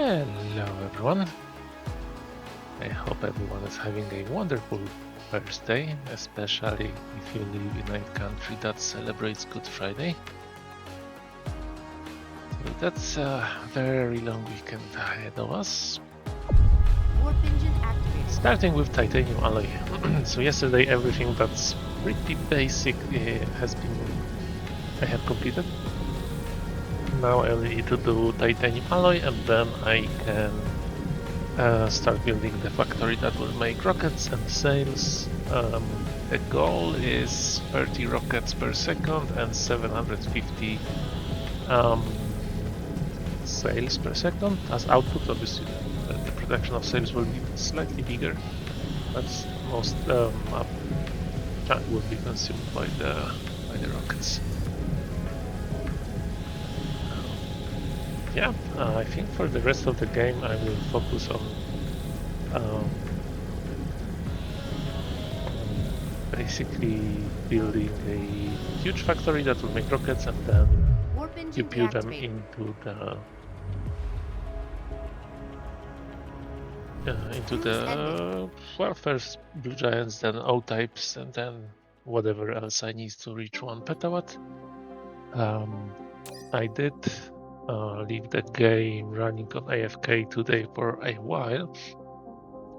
Hello everyone. I hope everyone is having a wonderful Thursday, especially if you live in a country that celebrates Good Friday. So that's a very long weekend ahead of us. Warp engine activated. Starting with titanium alloy. So yesterday everything that's pretty basic I have completed. Now I only need to do titanium alloy and then I can start building the factory that will make rockets and sails. The goal is 30 rockets per second and 750 sails per second as output. Obviously, the production of sails will be slightly bigger, but most chunk will be consumed by the rockets. Yeah, I think for the rest of the game I will focus on basically building a huge factory that will make rockets and then you build them into the well, first Blue Giants, then O-types, and then whatever else I need to reach 1 petawatt. I did leave the game running on AFK today for a while,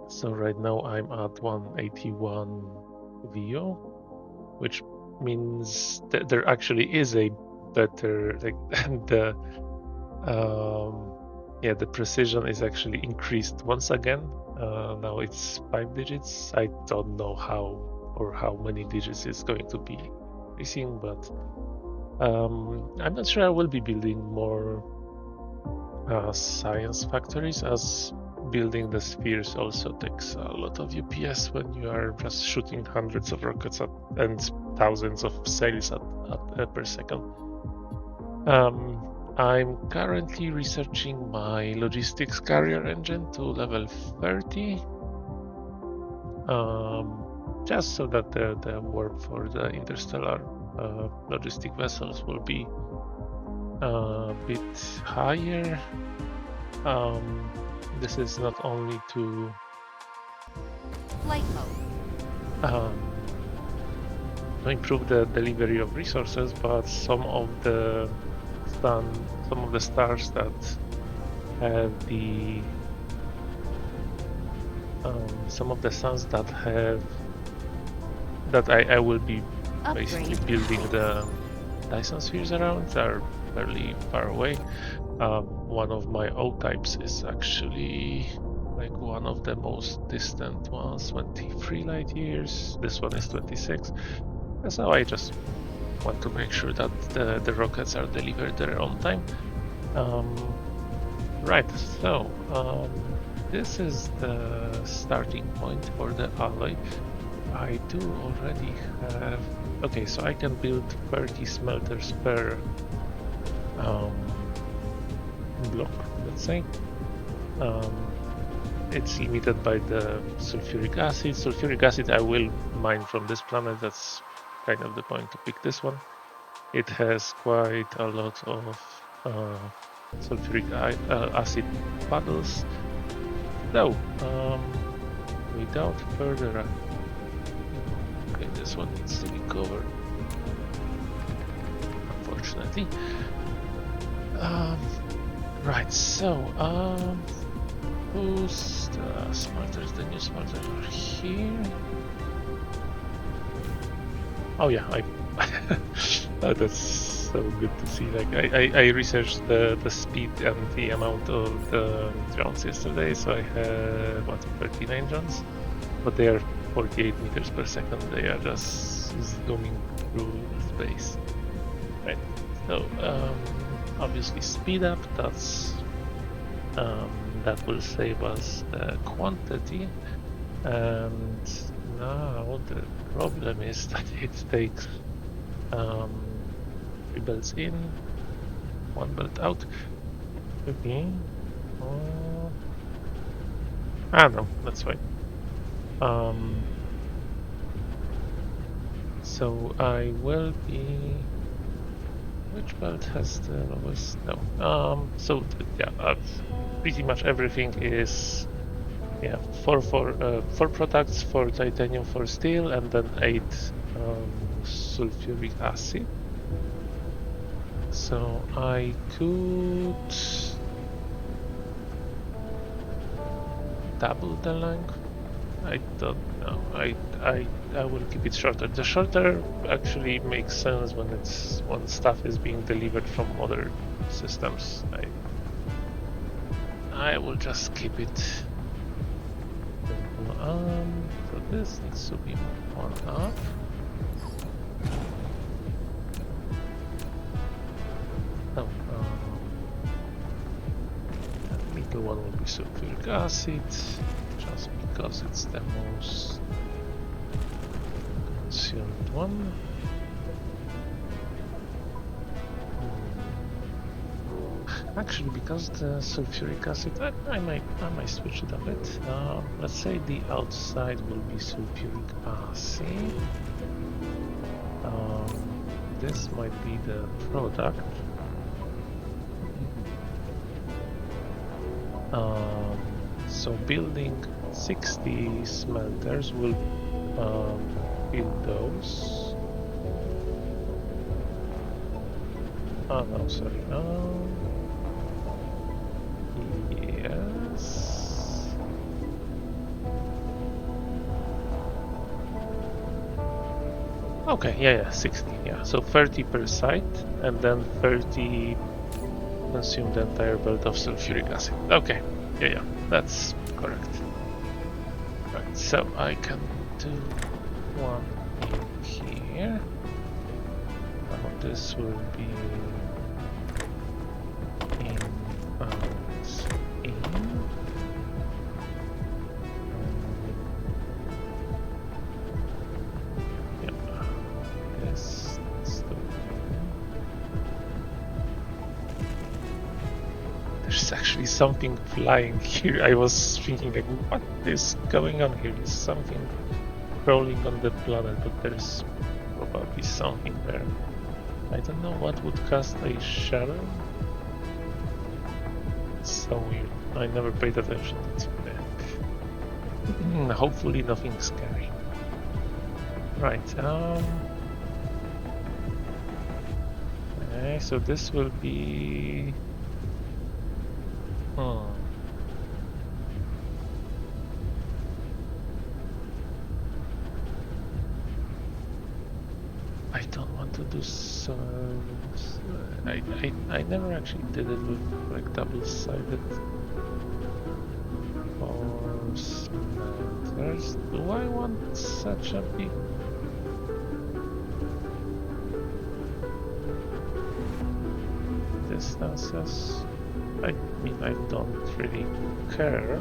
so right now I'm at 181 VO, which means that there actually is a better, like, the the precision is actually increased once again. Now it's 5 digits. I don't know how many digits it's going to be increasing, but I'm not sure I will be building more science factories, as building the spheres also takes a lot of UPS when you are just shooting hundreds of rockets and thousands of sails per second. I'm currently researching my logistics carrier engine to level 30, just so that the warp for the interstellar logistic vessels will be a bit higher. This is not only to flight mode. To improve the delivery of resources, but some of the stars that have some of the suns that I will be basically building the Dyson spheres around are fairly far away. One of my O-types is actually like one of the most distant ones, 23 light years. This one is 26. So I just want to make sure that the rockets are delivered there on time. Right, so this is the starting point for the alloy. I do already have... Okay, so I can build 30 smelters per block, let's say. It's limited by the sulfuric acid. Sulfuric acid I will mine from this planet. That's kind of the point to pick this one. It has quite a lot of sulfuric acid puddles. So, without further... Okay, this one needs to be covered, unfortunately. Right, so, who's the smelters? The new smelters are here. Oh yeah, that's so good to see. Like I researched the speed and the amount of the drones yesterday, so I have 39 drones, but they are 48 meters per second. They are just zooming through space. Right. So obviously speed up. That will save us the quantity, and now the problem is that it takes 3 belts in, 1 belt out. Okay. No, that's fine. So I will be Which belt has the lowest? No. So yeah, pretty much everything is four products for titanium, for steel, and then 8 sulfuric acid. So I could double the length. I don't know. I will keep it shorter. The shorter actually makes sense when stuff is being delivered from other systems. I will just keep it simple. So this needs to be one up. Oh, the middle one will be sulfuric acid, just because it's the most consumed one. Actually, because the sulfuric acid, I might switch it a bit. Let's say the outside will be sulfuric acid. This might be the product. So building 60 smelters will build those. Oh no, sorry. Yes. Okay, yeah, 60, yeah. So 30 per site, and then 30 consume the entire belt of sulfuric acid. Okay, yeah, that's correct. Right, so I can do one in here. Now this will be something flying here. I was thinking like, what is going on here? Is something crawling on the planet, but there's probably something there. I don't know what would cast a shadow. It's so weird. I never paid attention to that. Hopefully nothing scary. Right, okay, so this will be I don't want to do so. I never actually did it with like double-sided or smelters. Do I want such a big distances? I mean, I don't really care.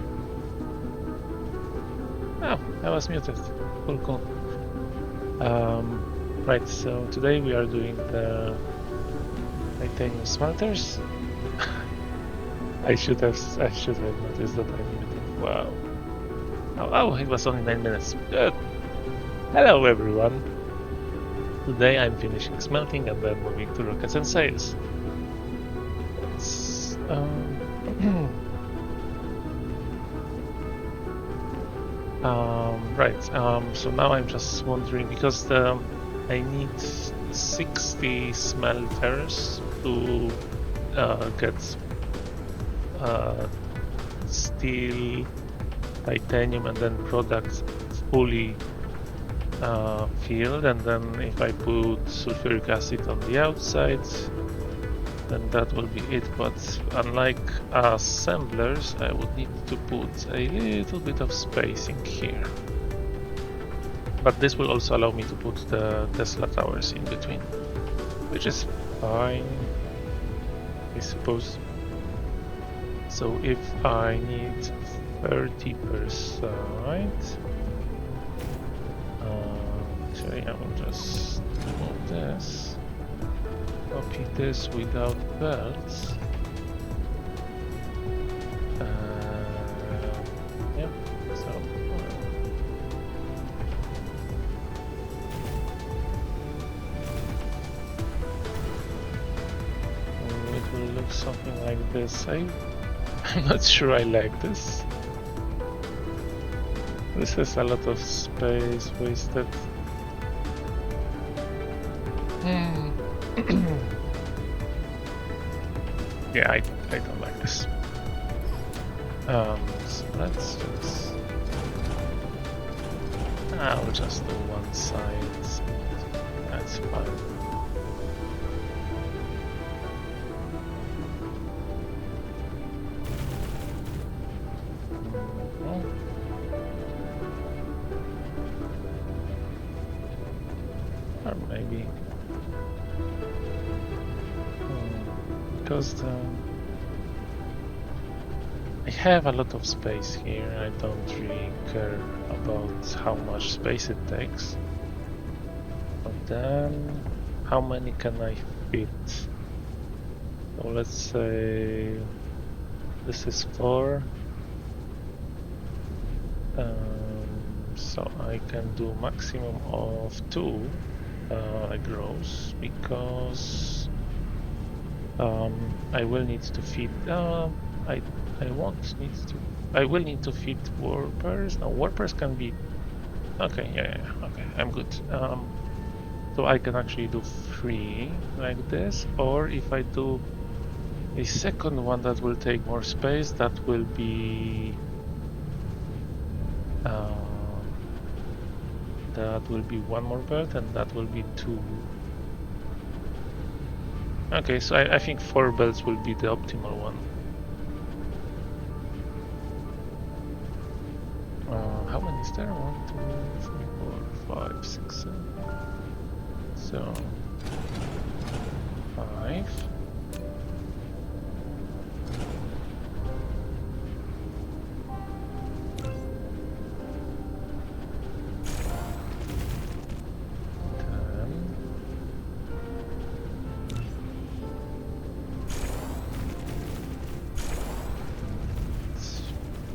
Oh, I was muted. Cool. Right, so today we are doing the titanium smelters. I should have noticed that I muted. Wow. Oh, it was only 9 minutes. Good. Hello, everyone. Today I'm finishing smelting and then moving to rockets and sails. Right, so now I'm just wondering, because I need 60 smelters to get steel, titanium, and then products fully filled, and then if I put sulfuric acid on the outside, then that will be it. But unlike assemblers, I would need to put a little bit of spacing here. But this will also allow me to put the Tesla towers in between, which is fine, I suppose. So if I need 30 per side, actually I will just move this. Copy this without belts. Yeah, so like this. I'm not sure I like this. This has a lot of space wasted. Yeah, I don't like this. So let's just... I'll just do one side. That's fine. Or maybe... because I have a lot of space here. I don't really care about how much space it takes. But then, how many can I fit? So let's say this is 4. So I can do maximum of 2 rows because I will need to feed. I won't need to. I will need to feed warpers. No, warpers can be. Okay, yeah, okay, I'm good. So I can actually do 3 like this, or if I do a second one that will take more space, that will be. That will be 1 more belt, and that will be 2. Okay, so I think 4 belts will be the optimal one. How many is there? 1, 2, 3, 4, 5, 6, 7. So 5.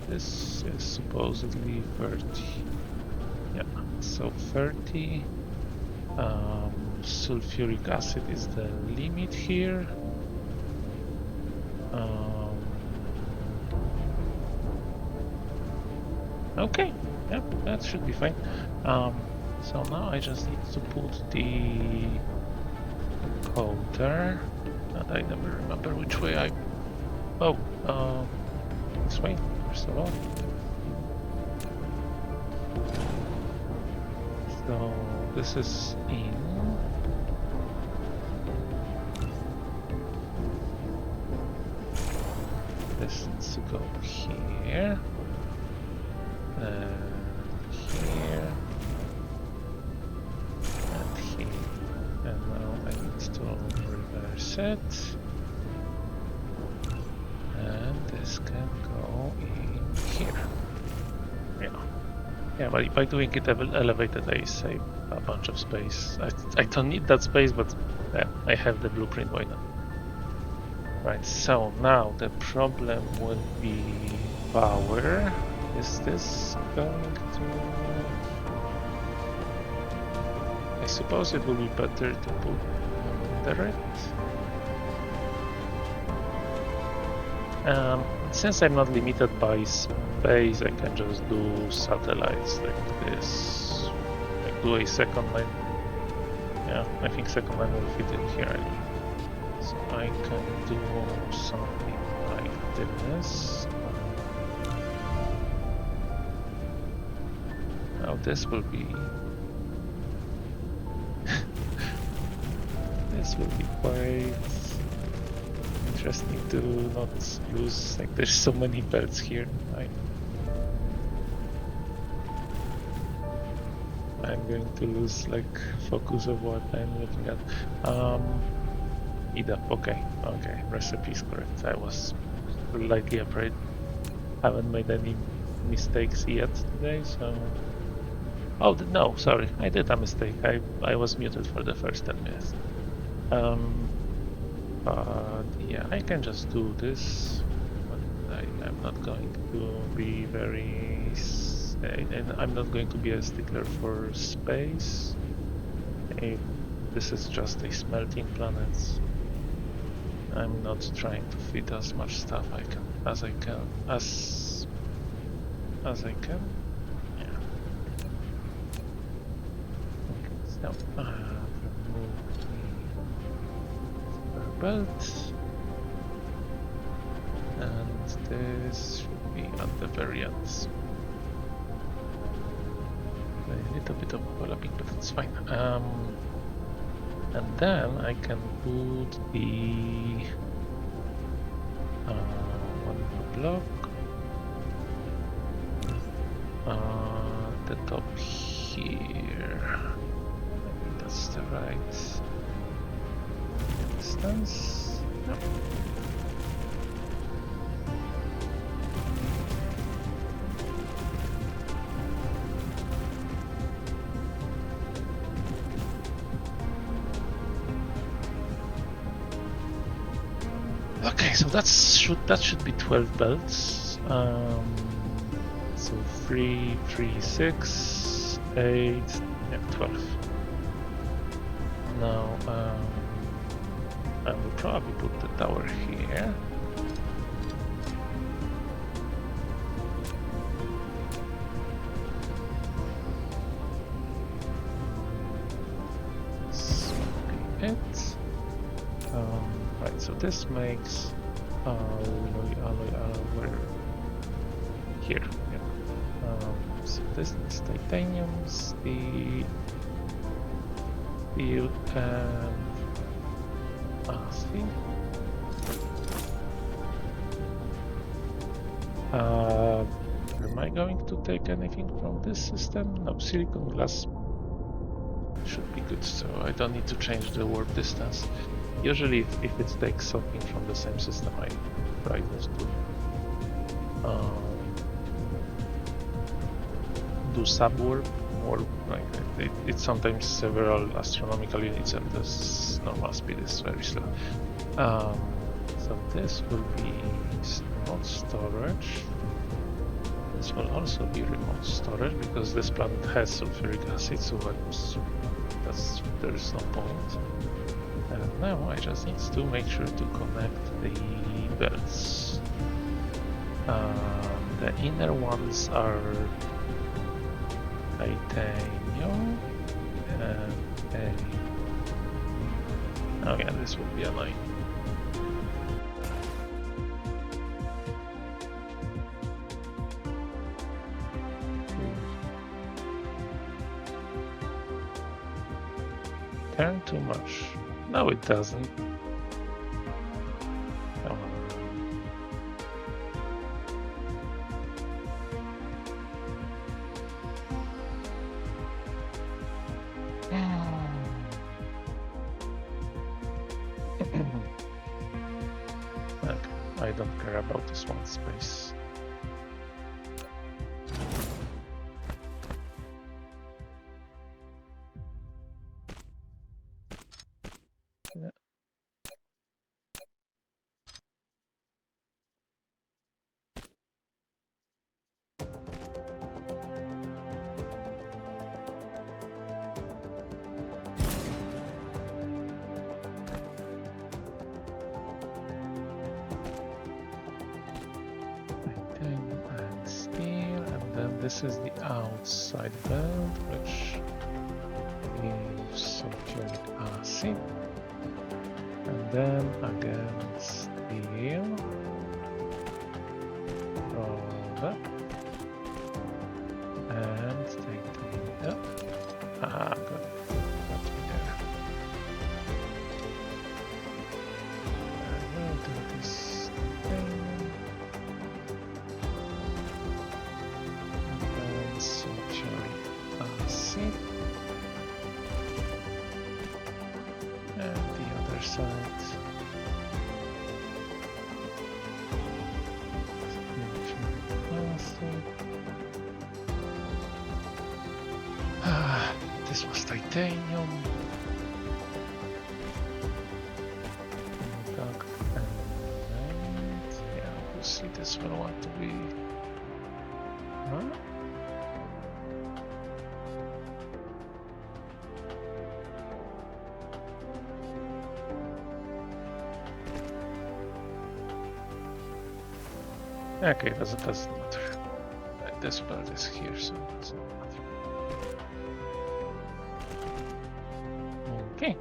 This is supposedly 30. Yeah, so 30. Sulfuric acid is the limit here. Okay, yeah, that should be fine. So now I just need to put the counter, and I never remember which way I... Oh, this way, first of all. So this is in. This needs to go here. Here. And here. And now I need to reverse it. And this can go in here. Yeah. Yeah, but by doing it elevated, I save a bunch of space. I don't need that space, but yeah, I have the blueprint, why not? Right, so now the problem will be power. Is this going to... I suppose it will be better to put under it. Since I'm not limited by space, I can just do satellites like this. Like do a second line. Yeah, I think second line will fit in here anyway. So I can do something like this. Now this will be... this will be quite interesting to not lose, like there's so many belts here. I'm going to lose like focus of what I'm looking at. EDAP, okay, recipe is correct. I was slightly afraid. Haven't made any mistakes yet today, so... Oh, no, sorry, I did a mistake. I was muted for the first 10 minutes. But yeah, I can just do this. But I'm not going to be very... and I'm not going to be a stickler for space. This is just a smelting planet. I'm not trying to fit as much stuff as I can. Yeah. Okay, so remove the belt, and this should be at the very end. A little bit of overlapping, but it's fine. And then I can put the one block the top here. Maybe that's the right distance. Yep. Okay, so that should be 12 belts. So 3, 3, 6, 8, yeah, 12. Now I will probably put the tower here. This will be it. Right, so this makes alloy here. Yeah. So this is titanium, steel, and steel. Am I going to take anything from this system? No, silicon glass should be good, so I don't need to change the warp distance. Usually if it takes something from the same system, I try just to do sub-warp, or like it's sometimes several astronomical units and the normal speed is very slow. So this will be remote storage. This will also be remote storage because this planet has sulfuric acid, so there is no point. And now I just need to make sure to connect the belts. The inner ones are titanium and oh yeah, this will be a line. Turn too much. No, it doesn't. Okay, I don't care about this one space. Yeah. And steel, and then this is the outside belt, which is sulfuric acid, and then again steel, roll and titanium. Good. That's there. I will do this thing. And sulfuric acid. And the other side. This was titanium. And yeah, obviously this will want to be. Huh? Okay, doesn't matter. This bird is here, so it doesn't matter. Okay.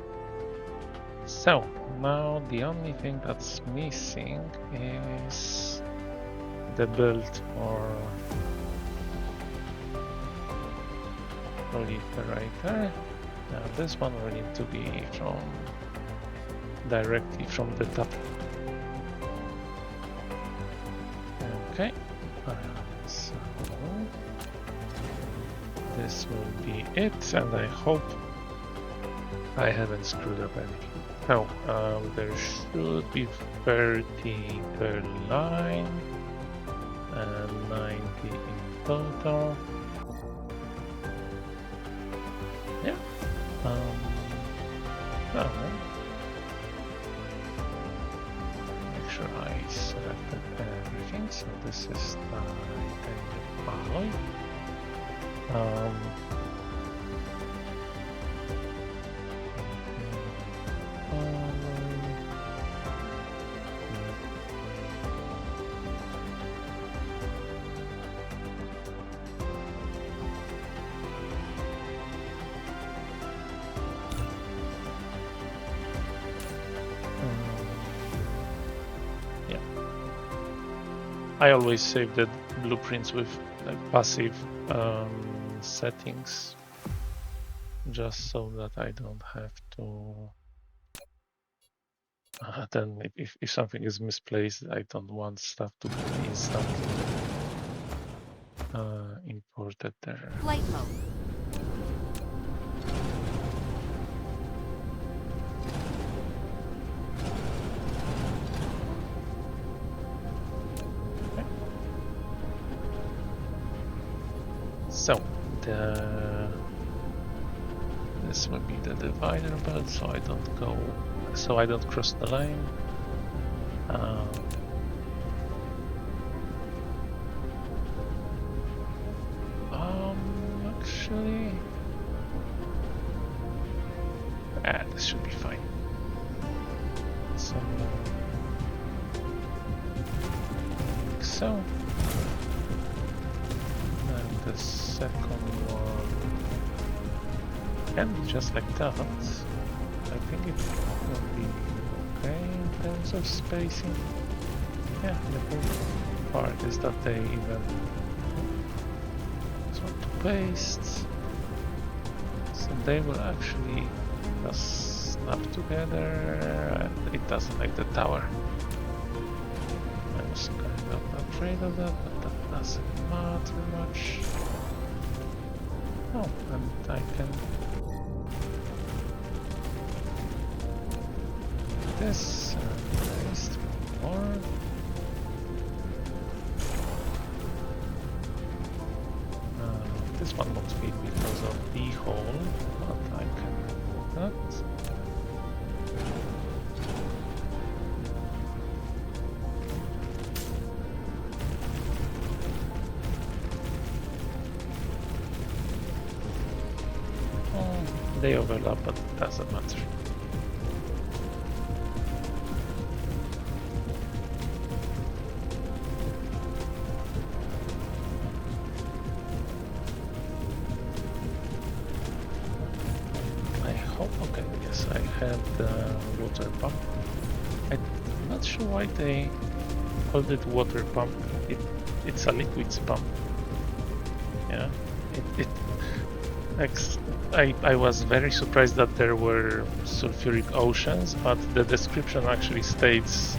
So now the only thing that's missing is the build for proliferator. Now this one will need to be directly from the top. Okay. So this will be it, and I hope I haven't screwed up anything. Oh, there should be 30 per line and 90 in total. Yeah. Oh, make sure I selected everything. So this is the alloy. I always save the blueprints with like passive settings, just so that I don't have to. Then, if something is misplaced, I don't want stuff to be instantly imported there. Flight mode. So this will be the divider belt, so I don't cross the line. Actually, this should be fine. So, and the second one can be just like that. I think it will be okay in terms of spacing. Yeah, the whole part is that they even want to paste, so they will actually just snap together, and it doesn't like the tower. I was kind of afraid of that, but that doesn't matter much. Oh, and I can do this and paste more. This one won't fit because of the hole, but I can remove that. Oh, they overlap, but it doesn't matter. Okay, yes, I have the water pump. I'm not sure why they called it water pump. It's a liquids pump. Yeah, I was very surprised that there were sulfuric oceans, but the description actually states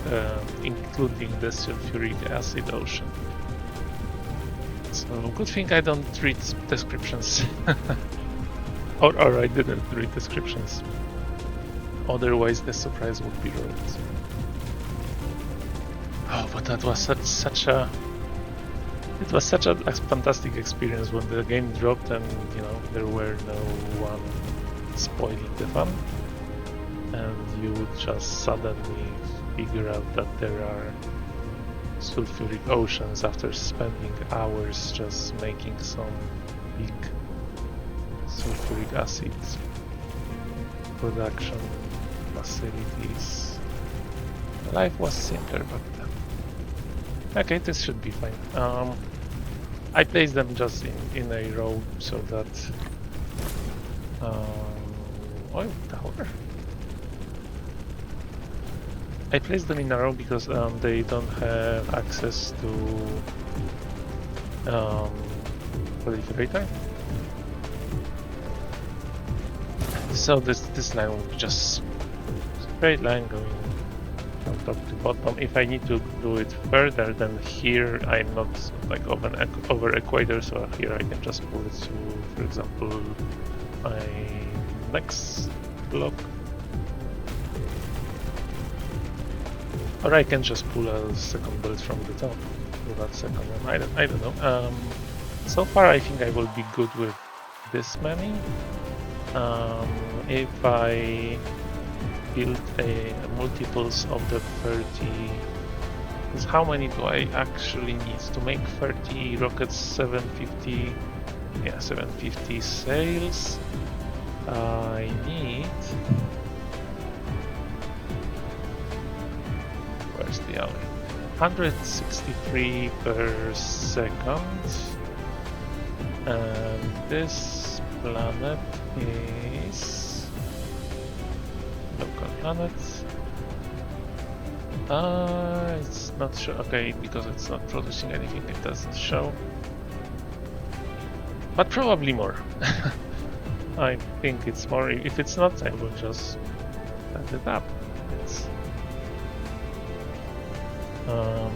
including the sulfuric acid ocean. So good thing I don't read descriptions. Or I didn't read descriptions. Otherwise, the surprise would be ruined. Oh, but that was such a fantastic experience when the game dropped, and there were no one spoiling the fun, and you would just suddenly figure out that there are sulfuric oceans after spending hours just making some big sulfuric acid production facilities. Life was simpler back then. Okay, this should be fine. I place them just in a row so that oil tower. I place them in a row because they don't have access to proliferator. So this line will be just straight line going from top to bottom. If I need to do it further, then here I'm not like over equator, so here I can just pull it to, for example, my next block. Or I can just pull a second bullet from the top. Pull that second one. I don't know. So far I think I will be good with this many. If I build a multiples of the 30, because how many do I actually need to make 30 rockets? 750, yeah, 750 sails. I need, where's the alley? 163 per second, and this planet is local planet. It's not sure. Okay, because it's not producing anything, it doesn't show. But probably more. I think it's more. If it's not, I will just set it up. It's in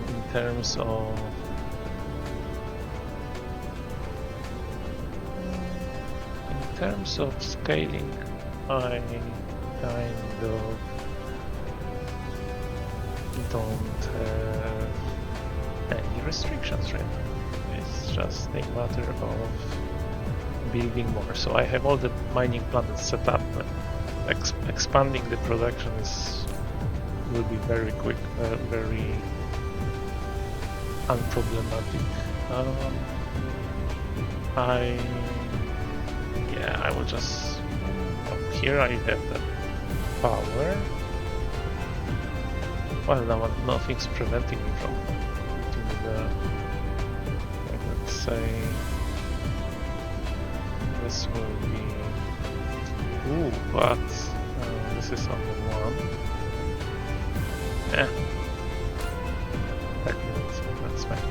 terms of scaling, I kind of don't have any restrictions right now. It's just a matter of building more. So I have all the mining planets set up. Expanding the production will be very quick, very unproblematic. I will just here I have the power. Well, now nothing's preventing me from doing the, like, let's say this will be, but this is on the one. Yeah, 30 minutes, that's fine.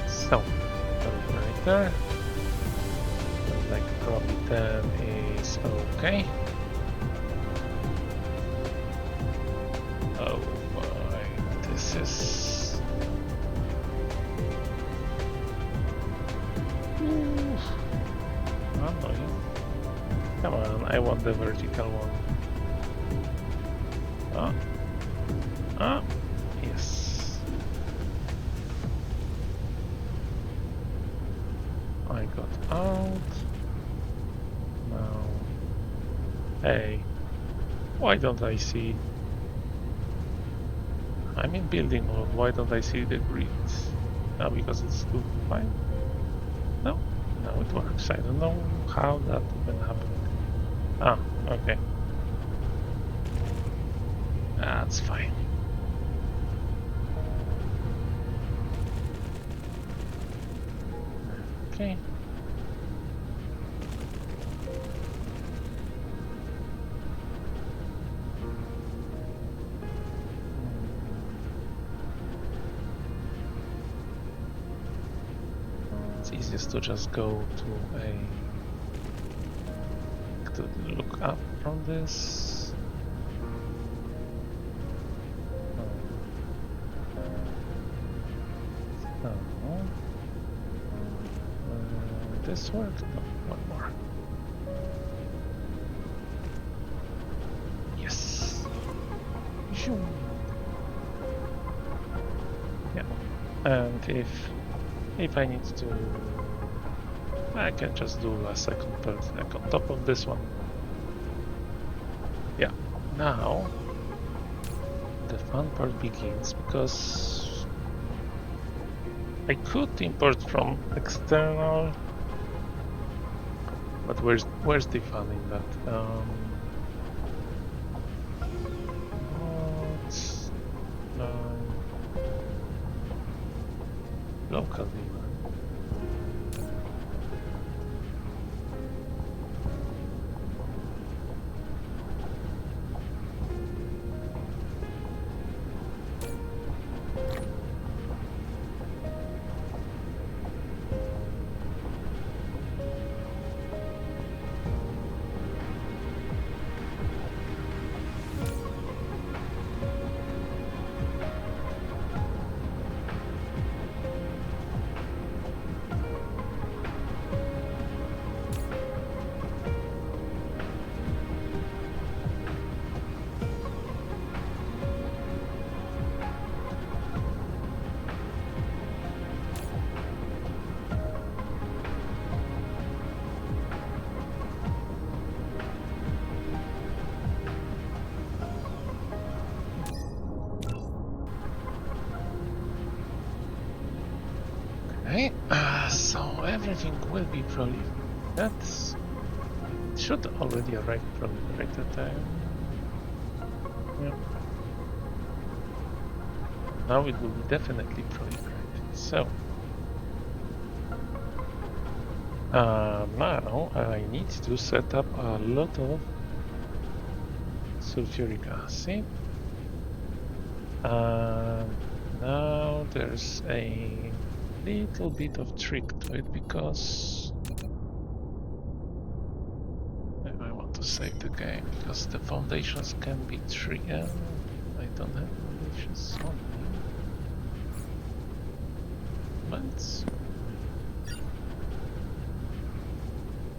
So, right there. Like probably 10 is okay. Oh boy, this is annoying. Come on, I want the vertical one. Yes. I got out. Now, hey, why don't I see? I'm in building mode. Why don't I see the grid? Now because it's too fine. No, now it works. I don't know how that even happened. Ah, okay. That's fine. Okay. It's easiest to just go to look up from this. This worked? No, one more. Yes. Yeah. And if I need to, I can just do a second pulse like on top of this one. Yeah. Now the fun part begins, because I could import from external, but where's the fun in that? local demand. Okay, so everything will be proliferated. That should already arrive proliferated time. Yeah. Now it will be definitely proliferated. So now I need to set up a lot of sulfuric acid. Now there's a little bit of trick to it because I want to save the game because the foundations can be I don't have foundations on me. But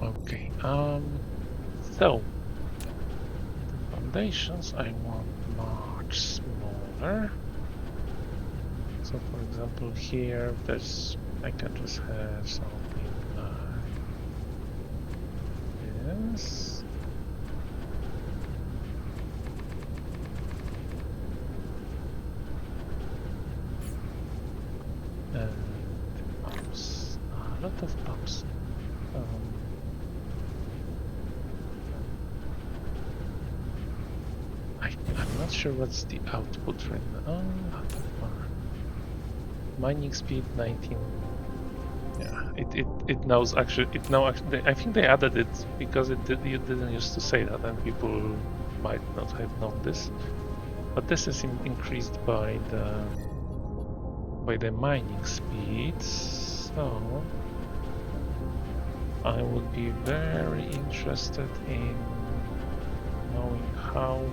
okay. So the foundations I want much smaller. So for example here I can just have something like this. And pumps. A lot of pumps. I'm not sure what's the output right now. Mining speed 19. Yeah, it knows actually. I think they added it because you didn't used to say that, and people might not have known this. But this is increased by the mining speed. So I would be very interested in knowing how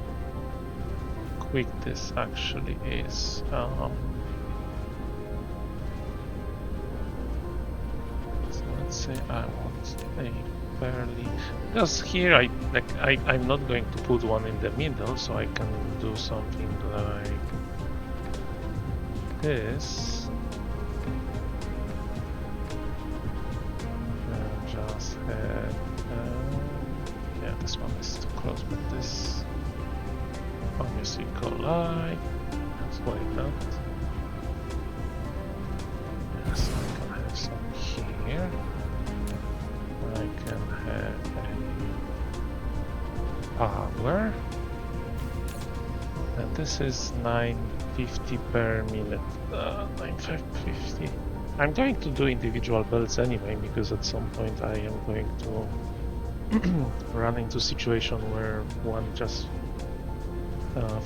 quick this actually is. So let's say I want a fairly, because here I'm not going to put one in the middle, so I can do something like this. Just have yeah, this one is too close, but this obviously collide. That's why not. Yes, I can have some here. I can have a power. And this is 950 per minute. 950. I'm going to do individual belts anyway, because at some point I am going to run into a situation where one just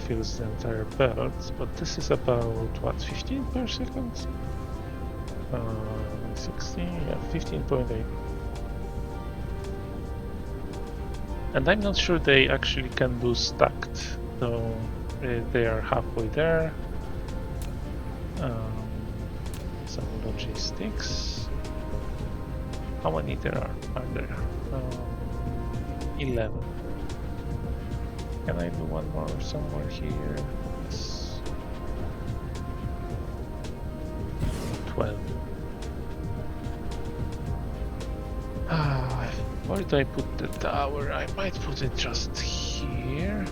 fills the entire belt. But this is about, what, 15 per second? 60, yeah, 15.8. And I'm not sure they actually can do stacked, so they are halfway there. Some logistics. How many there are there? 11. Can I do one more somewhere here? Yes. 12. Where do I put the tower? I might put it just here.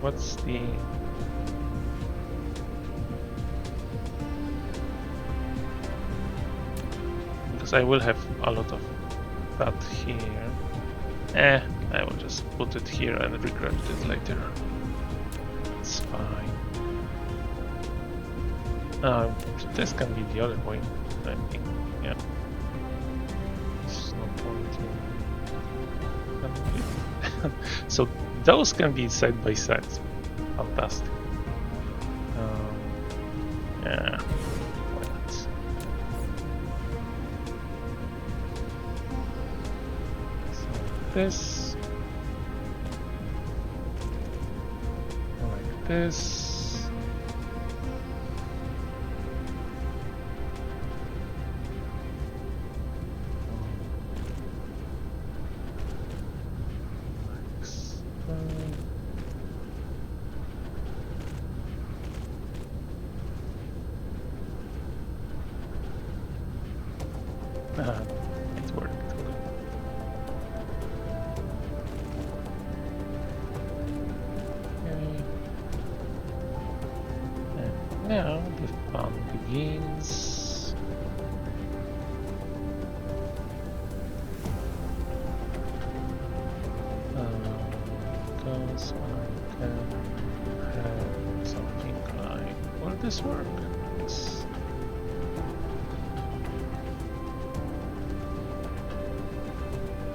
What's the... Because I will have a lot of that here. I will just put it here and regret it later. That's fine. This can be the other way, I think. Yeah. There's no point in... So those can be side by side. Fantastic. Yeah. Why not? So this. Like this. It worked. Okay. And now the fun begins. Because I can have something like, will this work? Yes.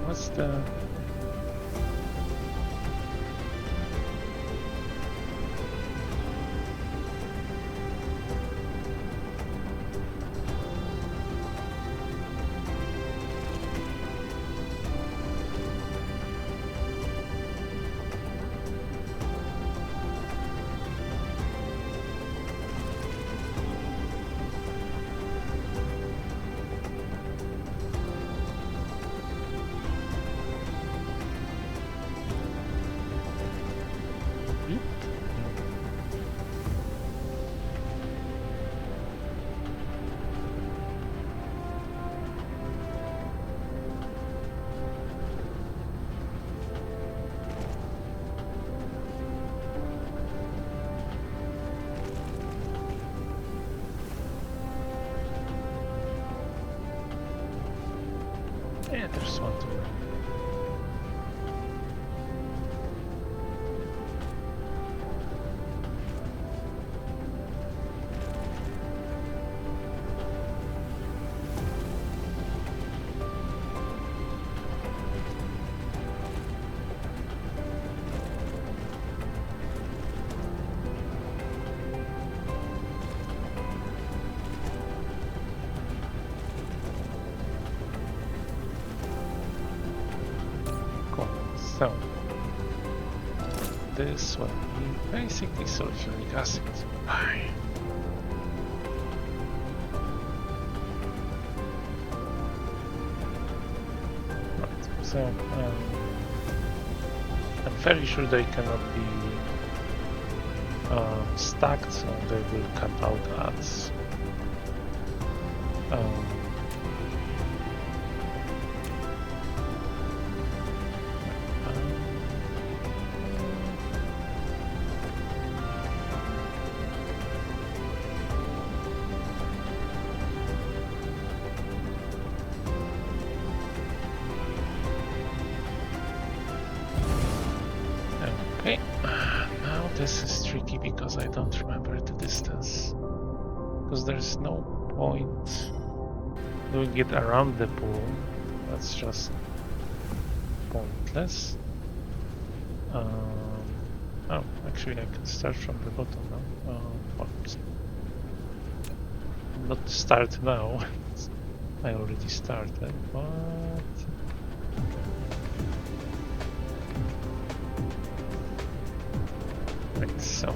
What's the... Yeah, there's one to run. So, this will be basically sulfuric acid. Right, so I'm very sure they cannot be stacked, so they will cut out ads. Okay, now this is tricky because I don't remember the distance. Because there's no point doing it around the pool. That's just pointless. Oh, actually I can start from the bottom now. Not start now. I already started, but... Right, so...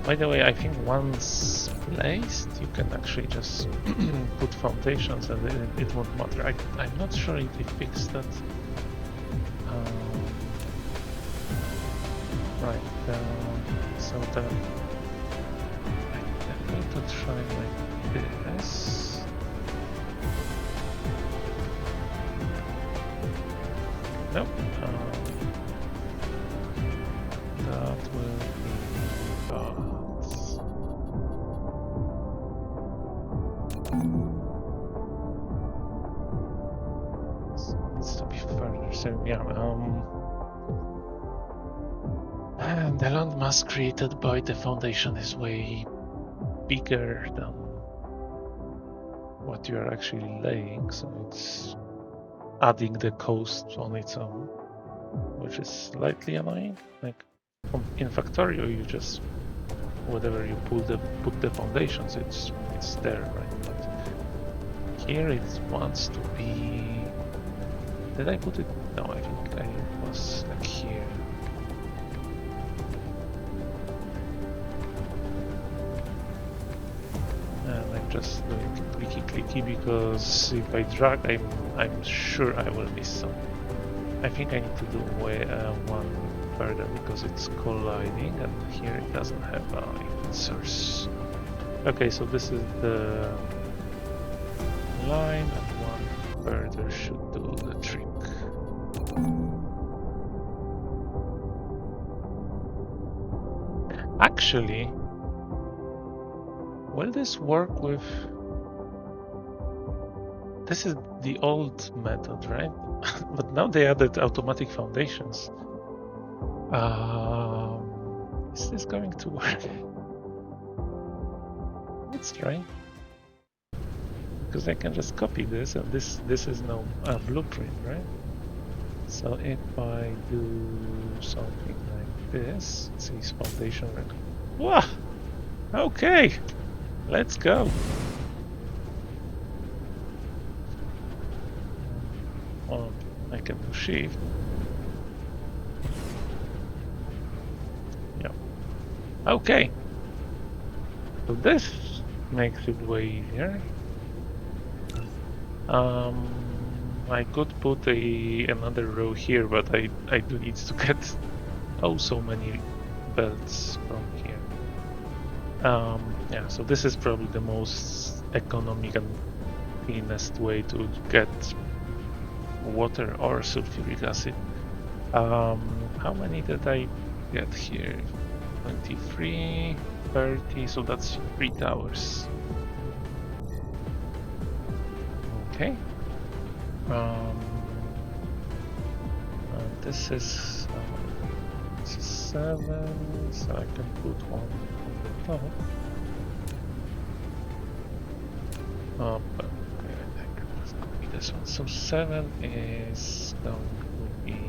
By the way, I think once placed, you can actually just put foundations and it won't matter. I'm not sure if they fixed that. Right, so I'm going to try like this. Nope. that will be that. Needs to be further. So yeah, and the landmass created by the foundation is way bigger than what you are actually laying, so it's adding the cost on its own, which is slightly annoying. Like in Factorio, you just whatever you put the foundations, it's there, right? But here it wants to be. Did I put it? No, I think I was like here. And I'm just doing clicky because if I drag, I'm sure I will miss some. I think I need to do one further because it's colliding, and here it doesn't have a source. Okay, so this is the line, and one further should do the trick. Actually, will this work with... This is the old method, right? But now they added automatic foundations. Is this going to work? Let's try. Because I can just copy this, and this is now a blueprint, right? So if I do something like this, it says foundation record. Wow! Okay! Let's go! Oh, I can do shift. Yeah. Okay! So this makes it way easier. I could put another row here, but I do need to get so many belts from here. Yeah, so this is probably the most economic and cleanest way to get water or sulfuric acid. How many did I get here? 23, 30, so that's 3 towers. Okay. This is 7, so I can put one on the top. But okay, I can just copy this one. So 7 is going to be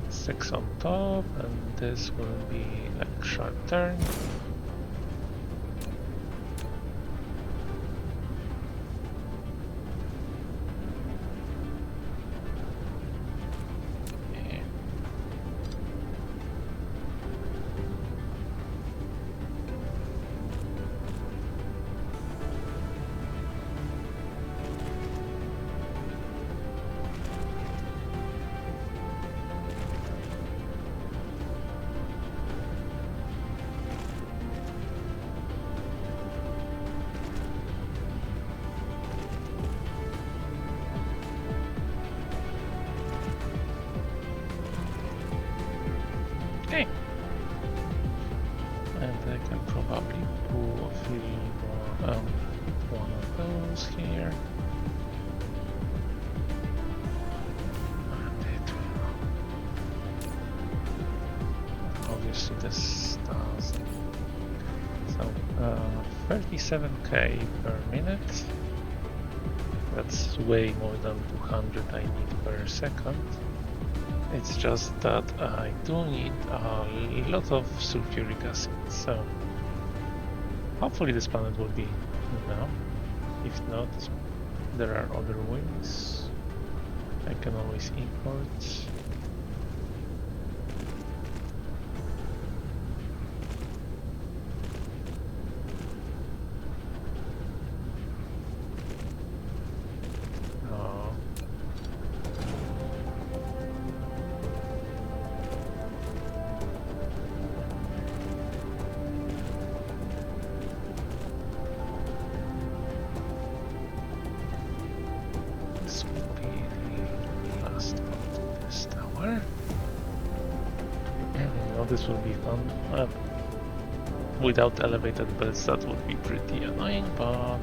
6 on top, and this will be like sharp turn. This does so 37k per minute. That's way more than 200 I need per second. It's just that I do need a lot of sulfuric acid, so hopefully this planet will be enough. If not, there are other ways. I can always import. This will be the last part of this tower. this will be fun. Without elevated beds, that would be pretty annoying, but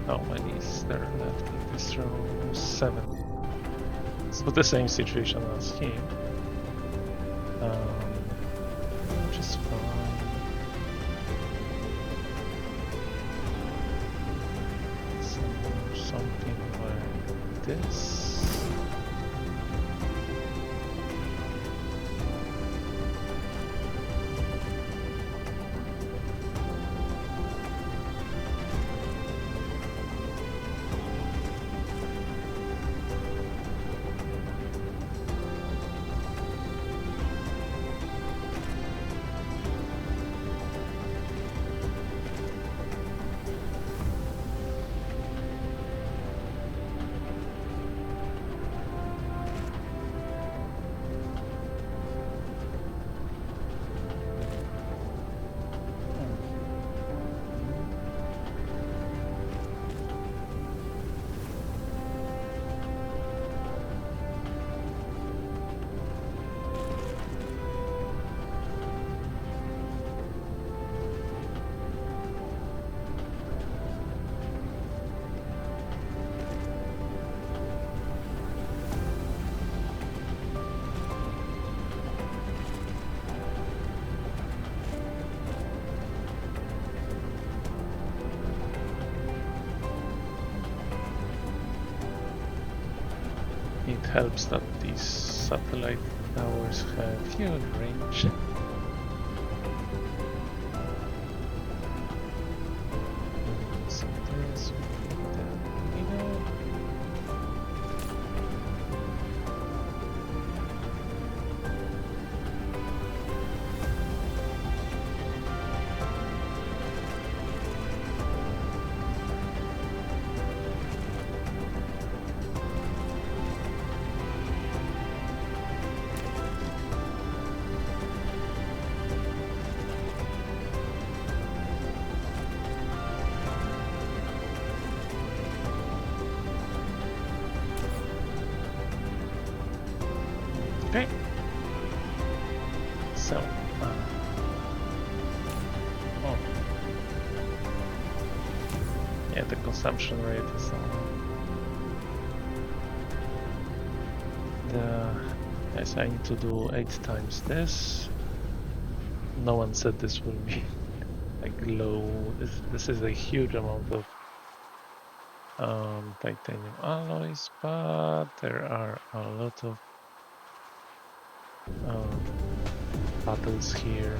how many is there left in this row? 7. So the same situation as here. Which is fine. Something like this. It helps that these satellite towers have huge range. So this would be the middle. Okay. So, oh, yeah, the consumption rate is yes, I need to do 8 times this. No one said this will be like low. This is a huge amount of titanium alloys, but there are a lot of battles here.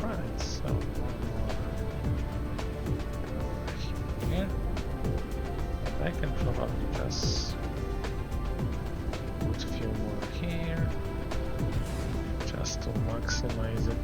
Right, so one more here. I can probably just put a few more here, just to maximize it.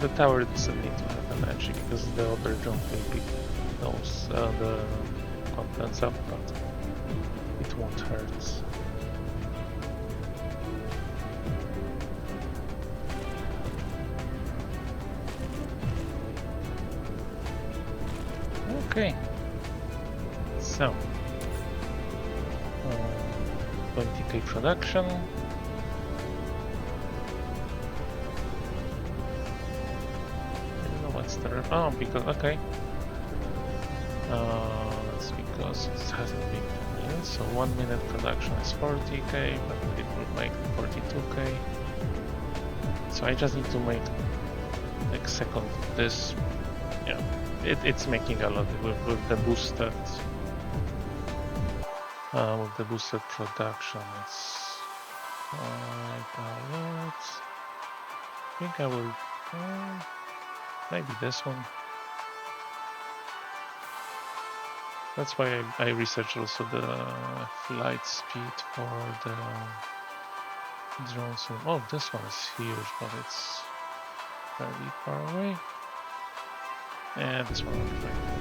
The tower doesn't need to have an edge because the other jump will pick those the contents up, but it won't hurt. Okay, so 20k production. Oh, because okay. That's because it hasn't been done yet. So 1 minute production is 40k, but it will make 42k. So I just need to make like second this. Yeah, it's making a lot with the boosted with the boosted production. It's quite a lot. I think I will maybe this one. That's why I researched also the flight speed for the drone. So, oh, this one is huge, but it's fairly far away. And this one will be fine.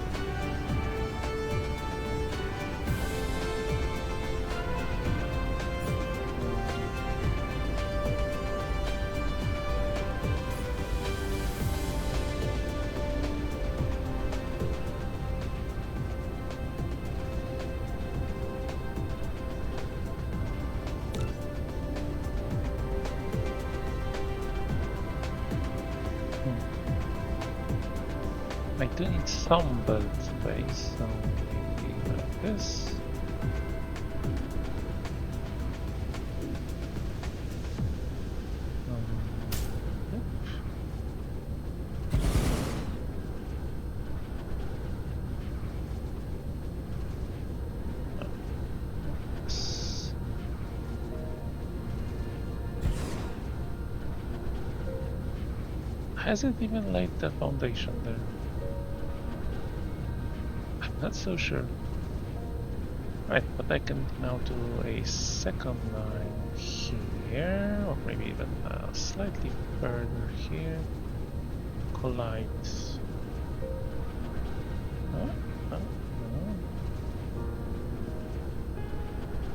I do need some belt space, so maybe like this. Has it even laid the foundation there? I'm not so sure. Right, but I can now do a second line here, or maybe even slightly further here. Collide.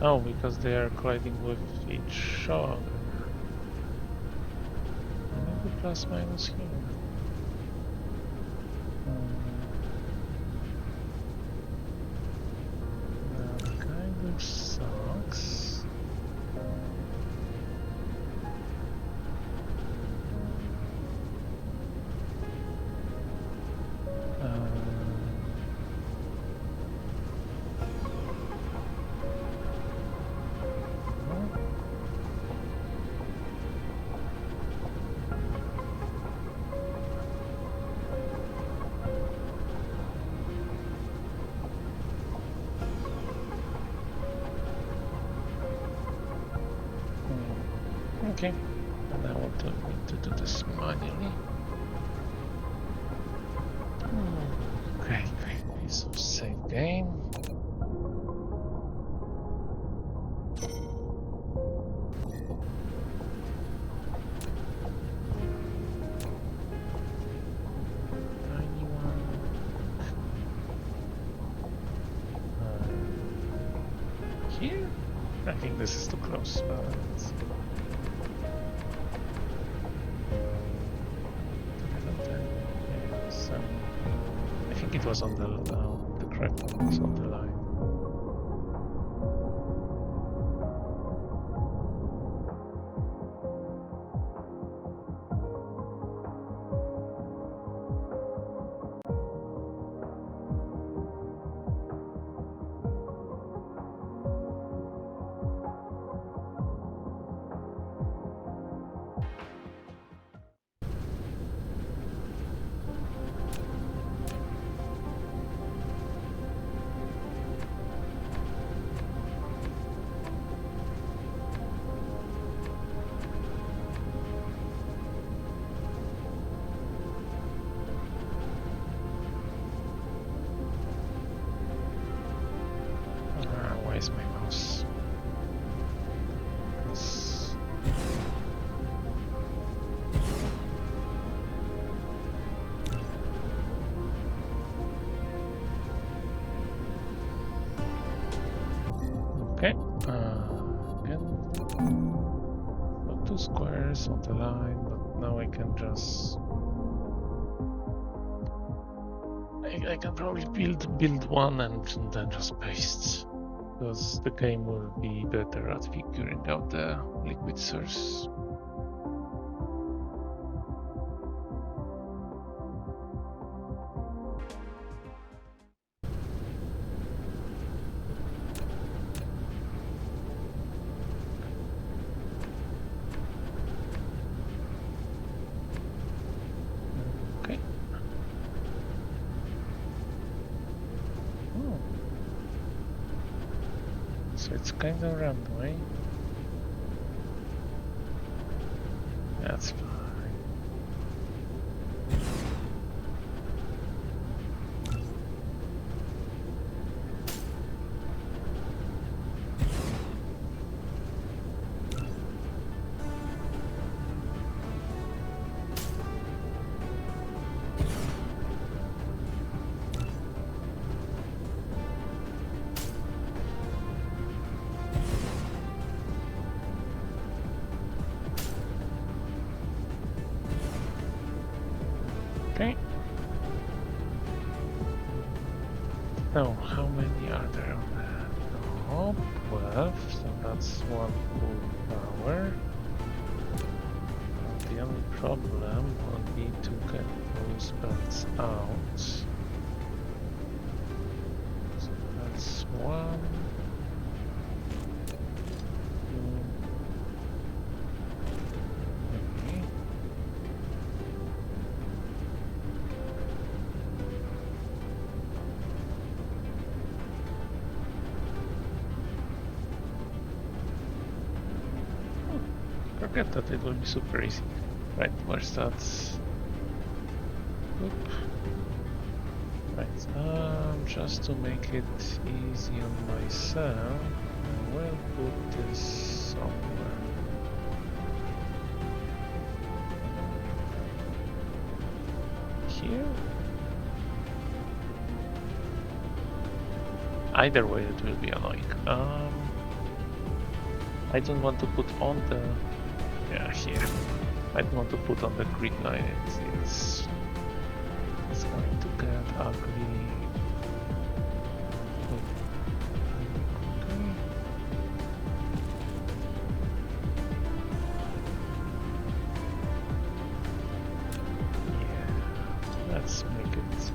Oh, because they are colliding with each other. Maybe plus minus here. That kind of sucks. Okay, and I want to do this manually. Great, so save game. Here? I think this is too close, but so I think it was on the correct one, was on the line. Where's my mouse? Okay, again, put 2 squares on the line, but now I can just I can probably build one and then just paste, because the game will be better at figuring out the liquid source. Okay. So it's kind of random, eh? That's fine. Okay. So, how many are there on the top? 12, so that's one full power. The only problem will be to get those belts out. So that's one. Two. Okay. Forget that it will be super easy. Right, where's that? Oop. Right, just to make it easy on myself, I will put this somewhere. Here? Either way it will be annoying. I don't want to put on the... yeah, here. I don't want to put on the grid line. It's going to get ugly. Okay. Yeah, let's make it.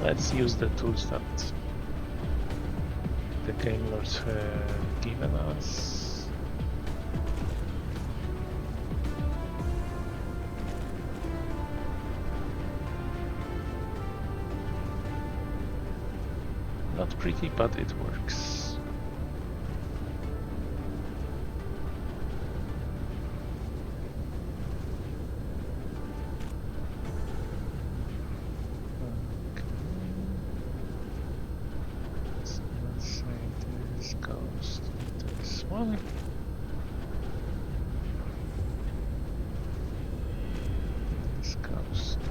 Let's use the tools that the game lords have given us. Not pretty, but it works. Okay. So let's say this goes to this one. This goes to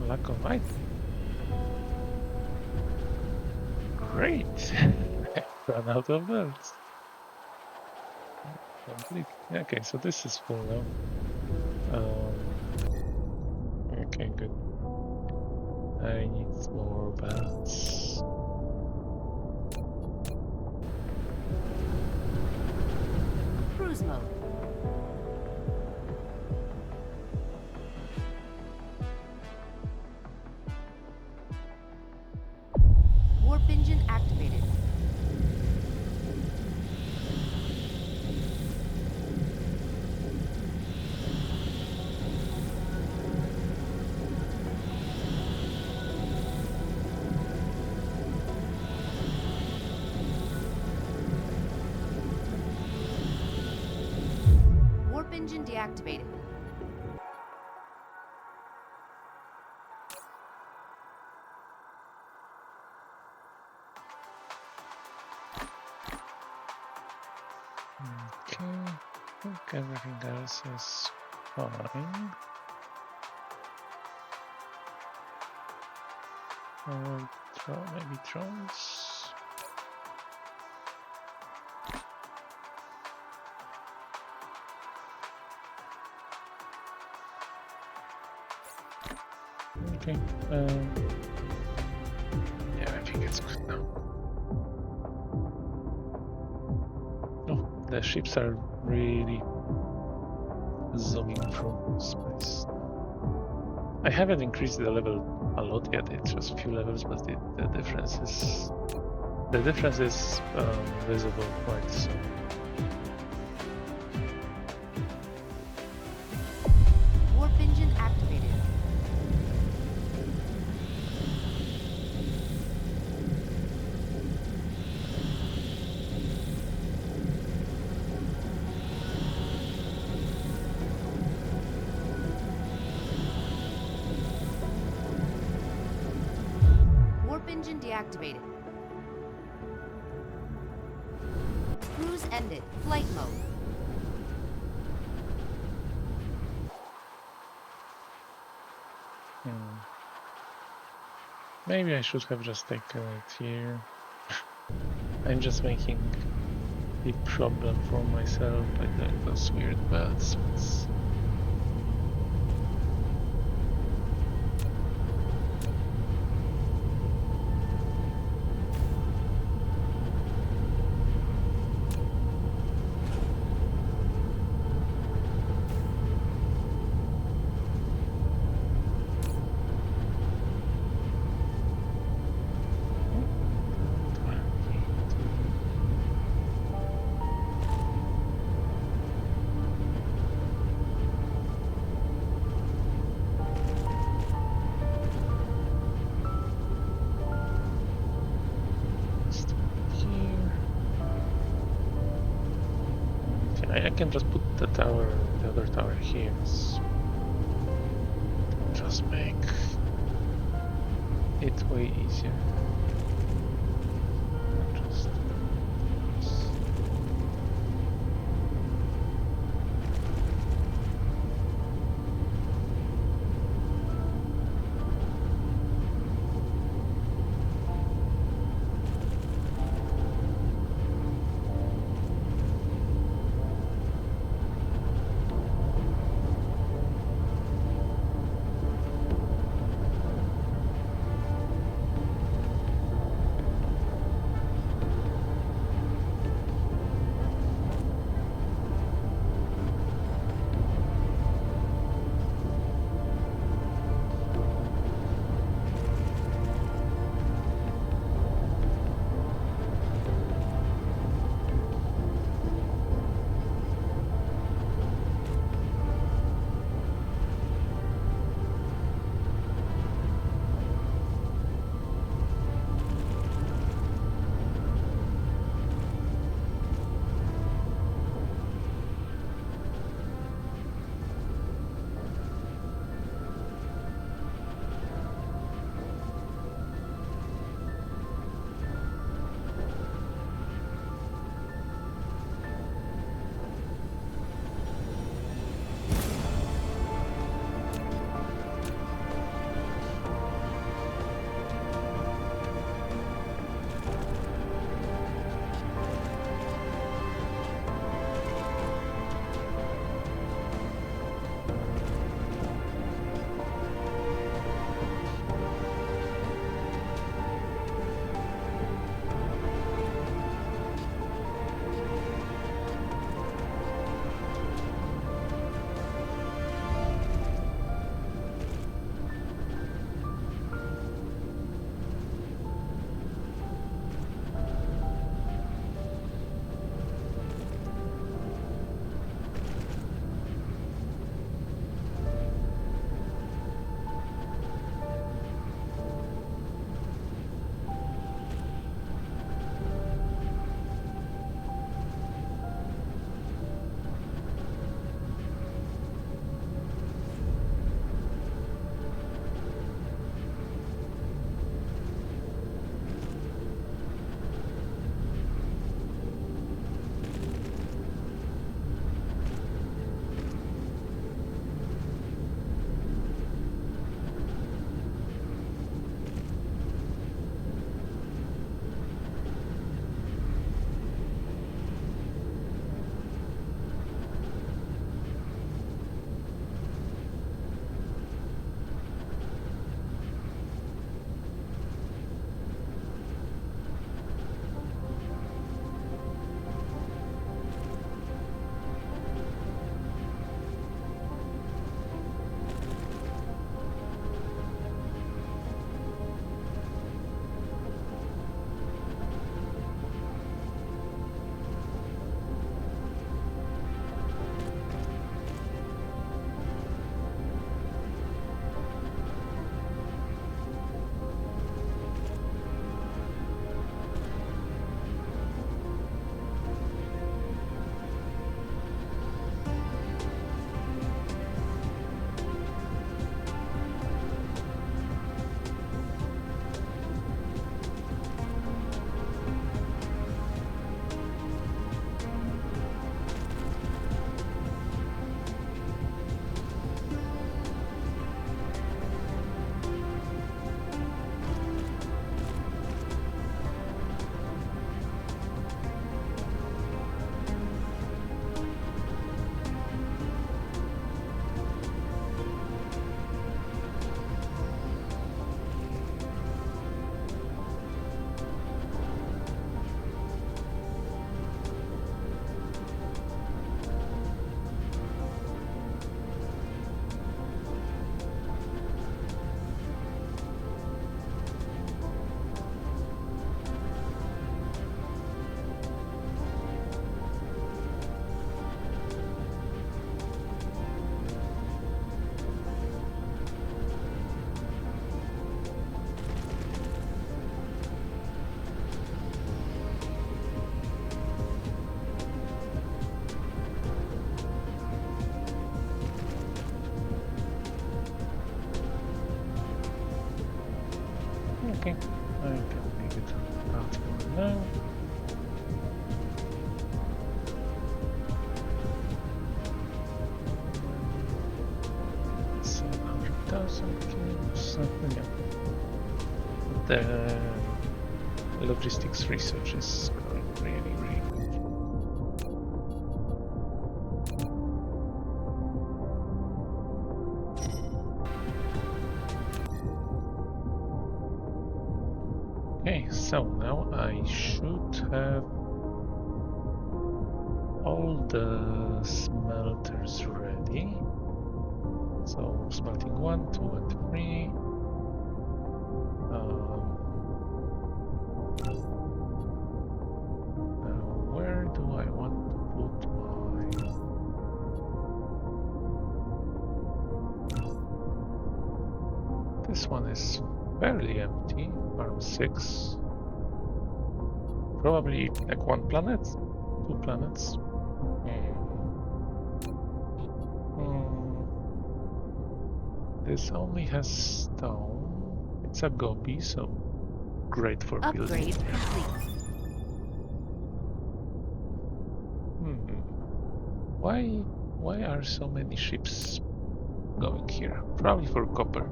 lack of light. Great! Run out of belts. Complete. Okay, so this is full now. Okay, good. I need more belts. Cruise mode. Warp engine activated. Warp engine deactivated. Okay, I think everything else is fine. Maybe drones. Okay. Yeah, I think it's good now. Oh, the ships are really zooming from space. I haven't increased the level a lot yet. It's just a few levels, but the difference is visible quite soon. Warp engine activated. engine deactivated. Cruise ended. Flight mode. Maybe I should have just taken it here. I'm just making a problem for myself by doing those weird belts. I can just put the other tower here. Just make it way easier. Just Okay, I can leave it out for now. Yeah. The logistics research is going really, really good. Okay, so now I should have all the smelters ready. So smelting 1, 2, and 3. Now where do I want to put my... This one is fairly empty, farm 6. Probably like 1 planet, 2 planets. This only has stone. It's a gobi, so great for building. Upgrade complete. Why are so many ships going here? Probably for copper.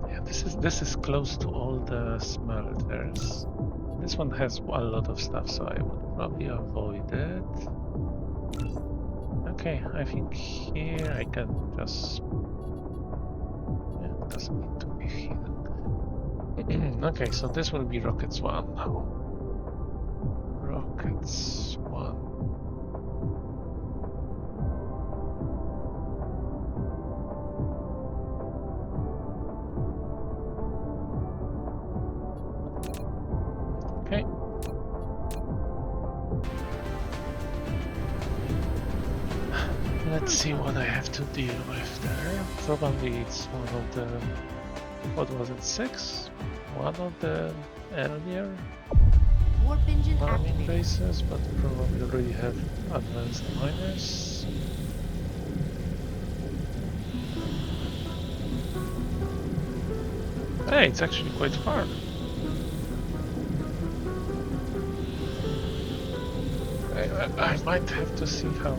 Yeah, this is close to all the smelters. This one has a lot of stuff, so I would probably avoid it. Okay, I think here I can just... Yeah, it doesn't need to be hidden. Okay, so this will be Rockets 1 now. Rockets 1. Okay. Let's see what I have to deal with there. Probably it's one of the... What was it, 6? One of the earlier Warp engine farming activated. bases, but probably already have advanced miners. Hey, it's actually quite far. I might have to see how...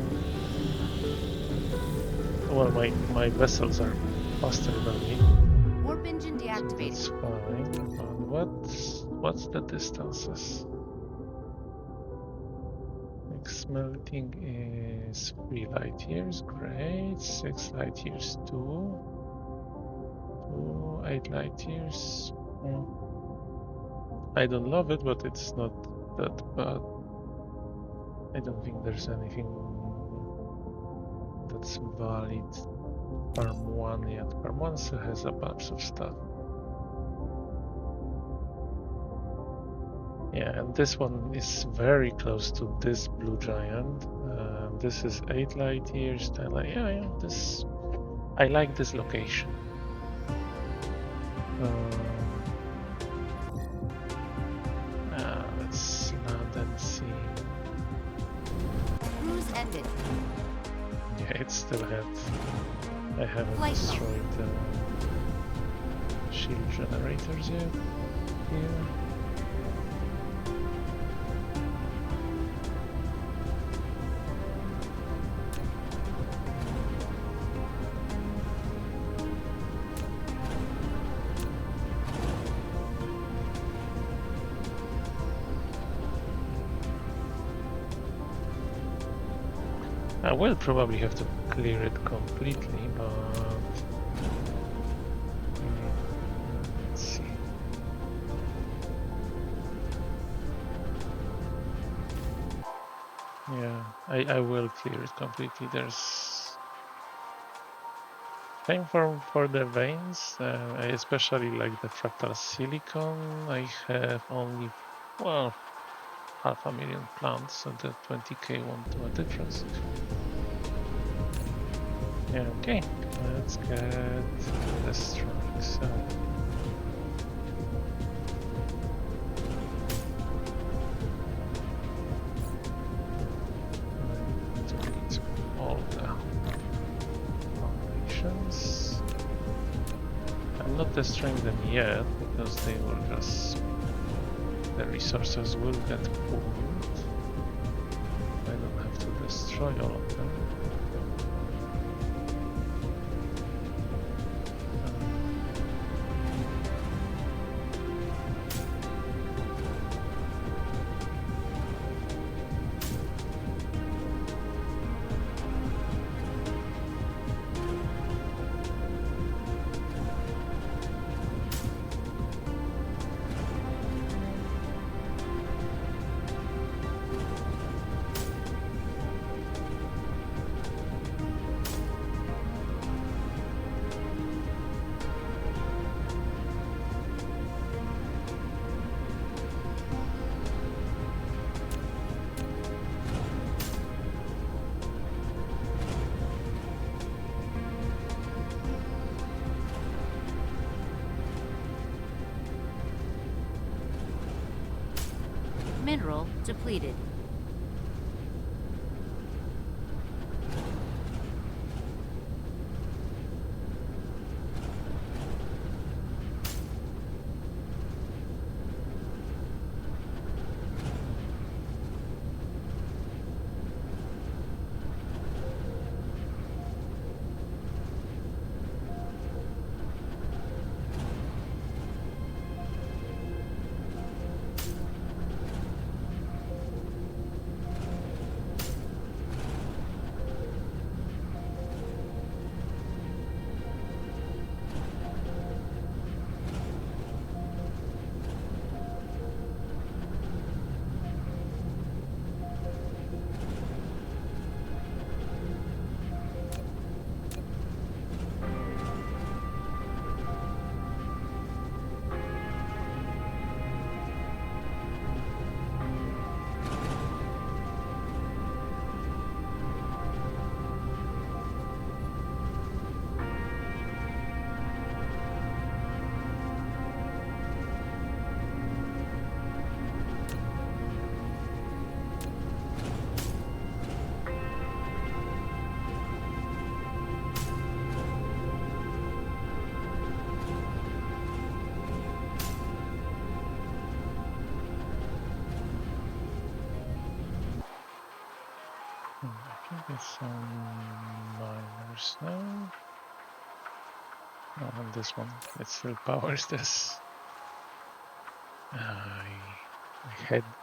Well, my vessels are faster than me. Warp engine deactivated. So that's fine. But what's the distances? Like smelting is 3 light years, great. 6 light years, 2. 8 light years. I don't love it, but it's not that bad. I don't think there's anything that's valid. Farm 1 yet. Farm 1 still has a bunch of stuff. Yeah, and this one is very close to this blue giant. This is 8 light years, 10 light. Yeah, this... I like this location. Let's land and see. Cruise ended. Yeah, it still had... I haven't Flight destroyed the shield generators yet. Here. I will probably have to clear it completely, but let's see. Yeah, I will clear it completely. There's same for the veins. I especially like the fractal silicon. I have only, well, 500,000 plants, so the 20k won't do a difference. Yeah, okay, let's get the strike. So not destroying them yet because they will just, the resources will get pulled. I don't have to destroy all of them. Mineral depleted. I think it's some miners now. Not on this one. It still powers this.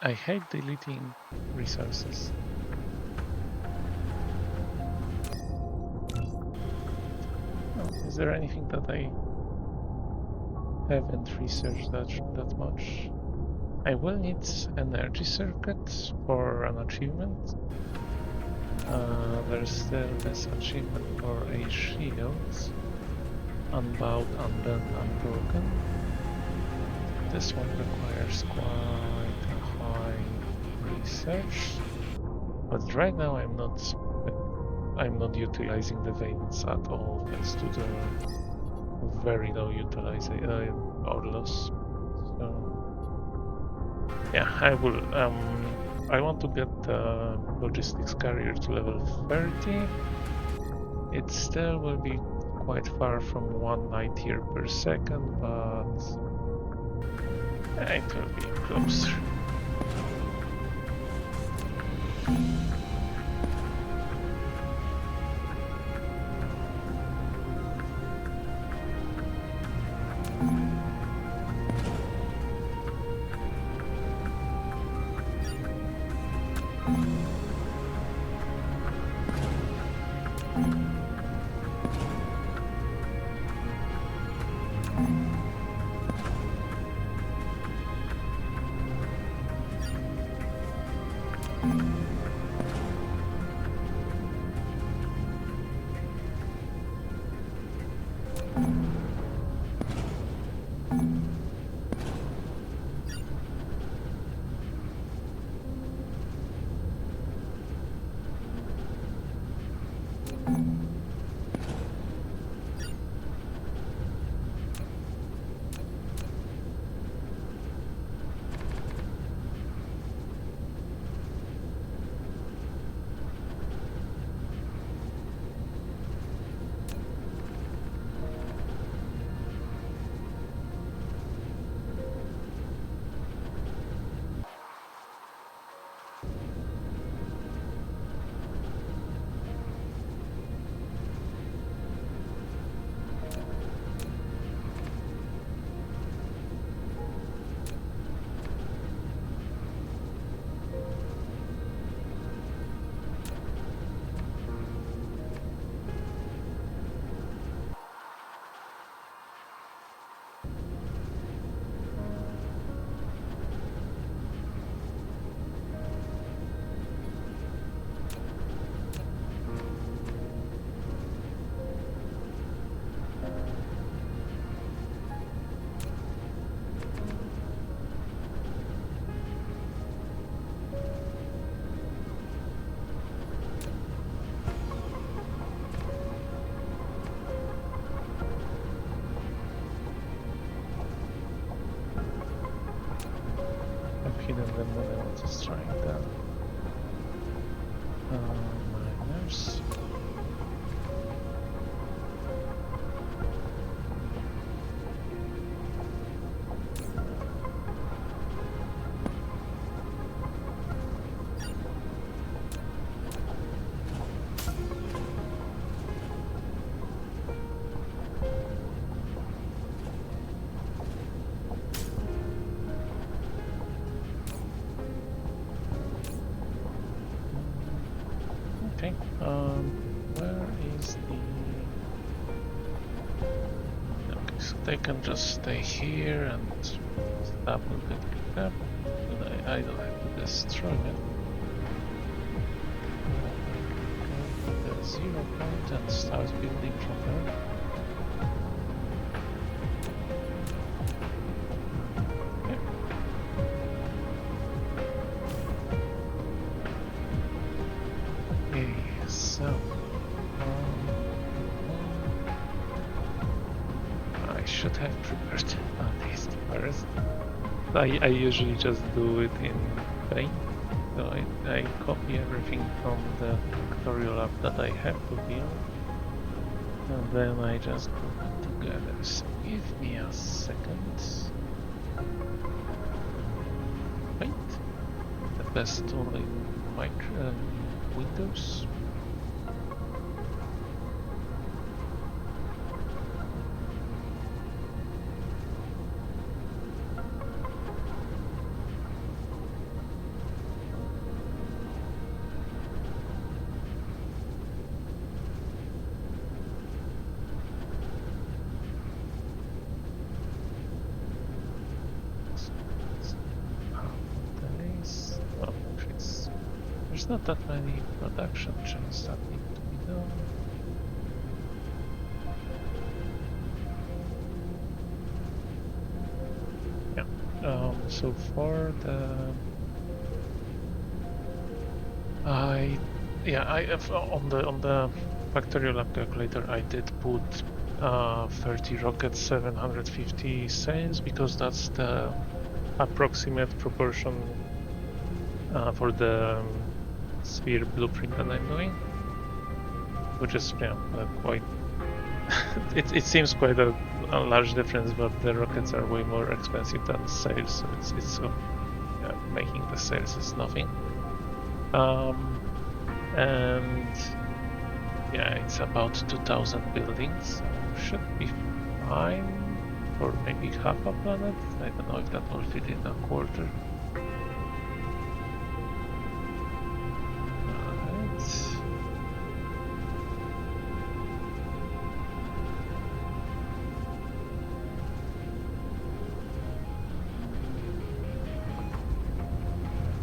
I hate deleting resources. Oh, is there anything that I haven't researched that much? I will need energy circuits for an achievement. There's still this achievement for a shield. Unbowed, unbent, unbroken. This one requires quite a high research. But right now I'm not utilizing the veins at all thanks to the very low utilization or loss. So yeah, I will I want to get the logistics carrier to level 30. It still will be quite far from 1 light year per second, but it will be closer. hidden them when I want to strike them. Miners. Okay, where is the... Okay, so they can just stay here and stop and pick it up, and I don't have to destroy it. Go to the 0 point and start building from there. I should have prepared these first. I usually just do it in Paint. So I copy everything from the tutorial app that I have to build, and then I just put it together. So give me a second. Paint, the best tool in Windows. There's not that many production checks that need to be done. Yeah. So for the on the factorial app calculator I did put 30 rockets, 750 sails, because that's the approximate proportion for the sphere blueprint that I'm doing, which is quite it seems quite a large difference, but the rockets are way more expensive than sails, so it's making the sails is nothing. And yeah, it's about 2,000 buildings, so should be fine for maybe half a planet. I don't know if that will fit in a quarter.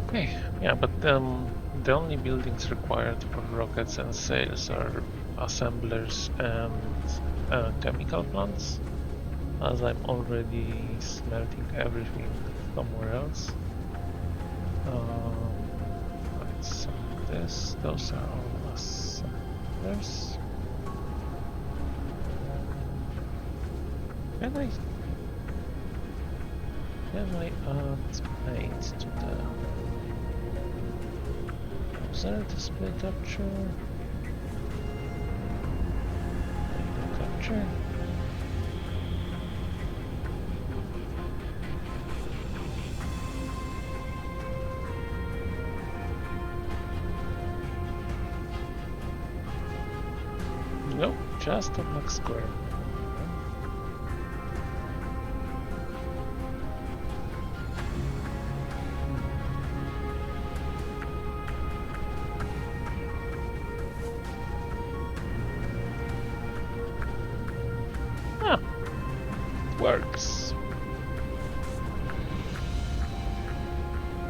Okay, yeah, but the only buildings required for rockets and sails are assemblers and chemical plants, as I'm already smelting everything somewhere else. Right, so those are all assemblers. Can I add paint to the user display capture? Window capture. No, just a black square. Works.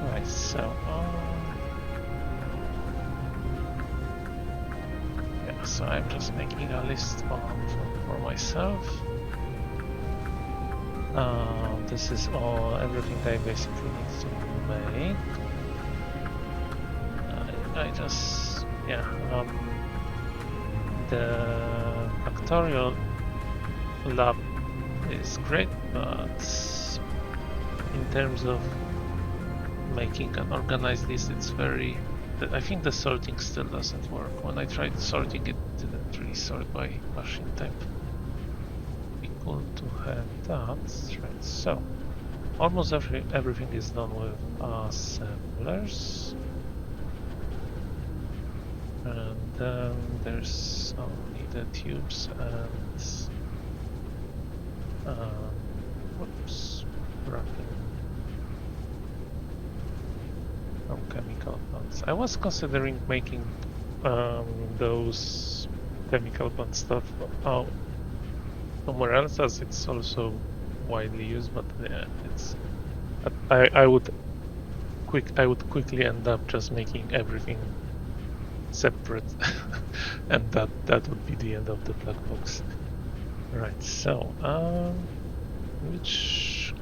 Right, so yeah, so I'm just making a list for myself. This is everything I basically need to make. I just the factorial lab is great, but in terms of making an organized list, it's very... I think the sorting still doesn't work. When I tried sorting, it didn't really sort by machine type. Be cool to have that. Right, so almost everything is done with assemblers. And then there's only the tubes and whoops, wrapping. Oh, chemical plants. I was considering making those chemical plant stuff somewhere else, as it's also widely used. But yeah, it's I would quickly end up just making everything separate, and that would be the end of the black box. Right. So which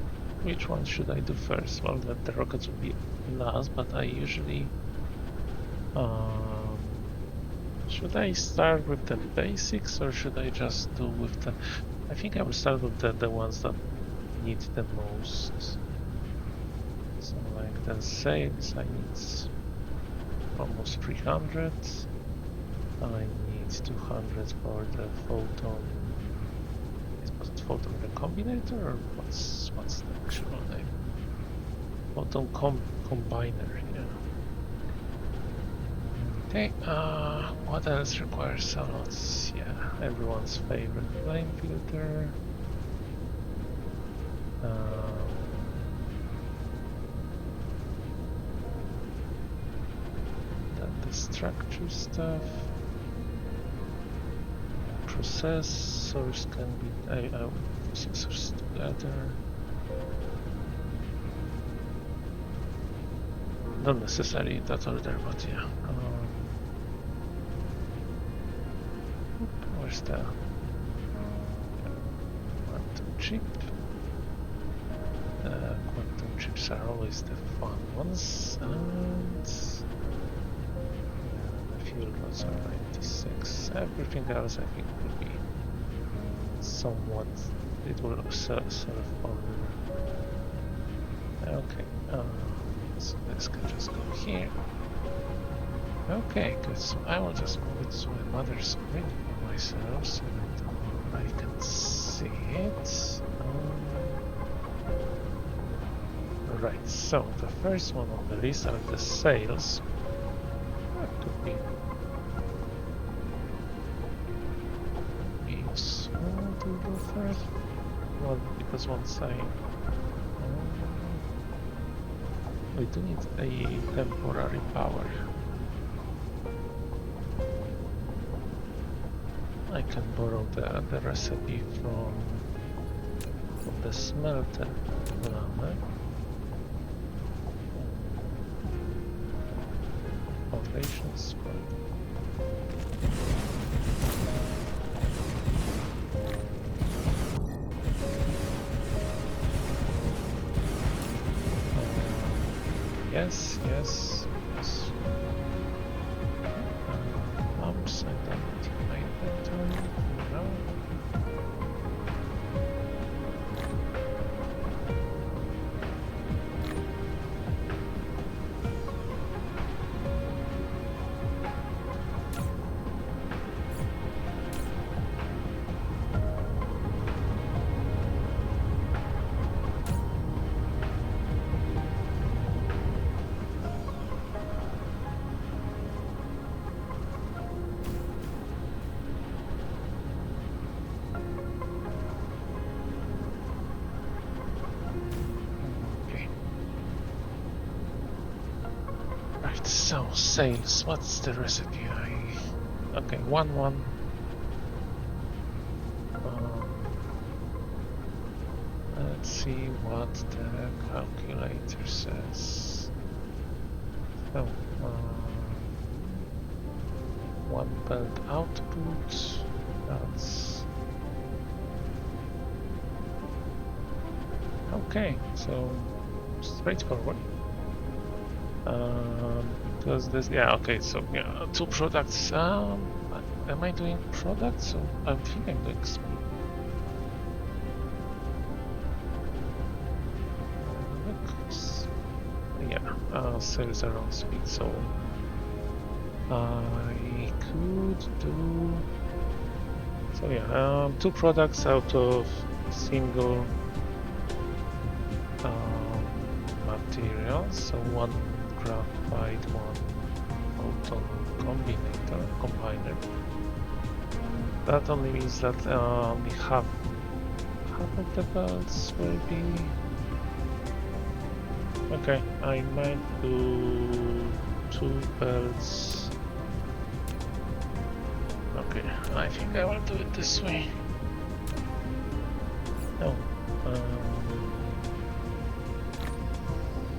one should I do first? Well, the rockets would be last, but I usually should I start with the basics, or should I just do with the... I think I will start with the ones that need the most. So like the sails, I need almost 300. I need 200 for the photon. Was it photon recombinator, or what's the actual name? Photon combiner, yeah. Okay, what else requires slots? Yeah, everyone's favorite flame filter. Then the structure stuff. Processors can be... I will processors together. Not necessarily in that order, but yeah. Where's the quantum chip? Quantum chips are always the fun ones, and yeah, the fuel rods are 96. Everything else, I think, will be somewhat... It will self-order. Okay, so this can just go here. Okay, good. So I will just move it to another screen for myself, so that I can see it. Right, so the first one on the list are the sails. That could be useful to do first. Well, because once we do need a temporary power. I can borrow the recipe from the smelter planet. Foundations. Yes. Pumps, I don't need my inventory. No. So, sails, what's the recipe? Okay, 1-1. Let's see what the calculator says. So, 1 belt output, that's... Okay, so straightforward. Because this, yeah, okay, so yeah, 2 products. Am I doing products? So I think I'm doing speed. Yeah, sales around speed, so I could do. So yeah, 2 products out of single material. So 1 graphite, 1 photon combiner. That only means that only half of the belts will be. Okay, I might do 2 belts. Okay, I think I will do it this way. No,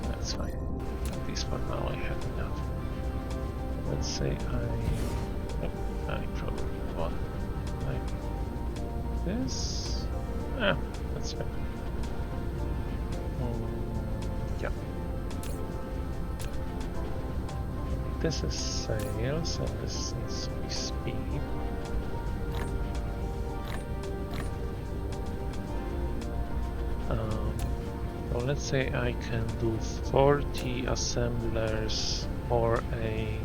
that's fine. At least for now I have enough. Let's say I probably want like this. Yeah, that's fine. Yeah. This is sales, so this needs to be speed. So let's say I can do 40 assemblers for a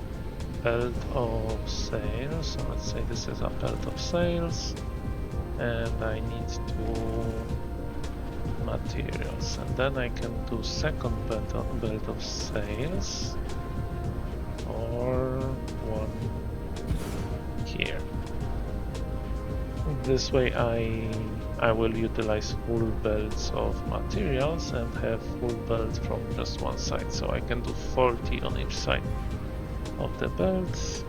belt of sales. So let's say this is a belt of sales, and I need 2 materials, and then I can do second belt of sales, or 1 here. This way I will utilize full belts of materials and have full belt from just one side, so I can do 40 on each side of the belts.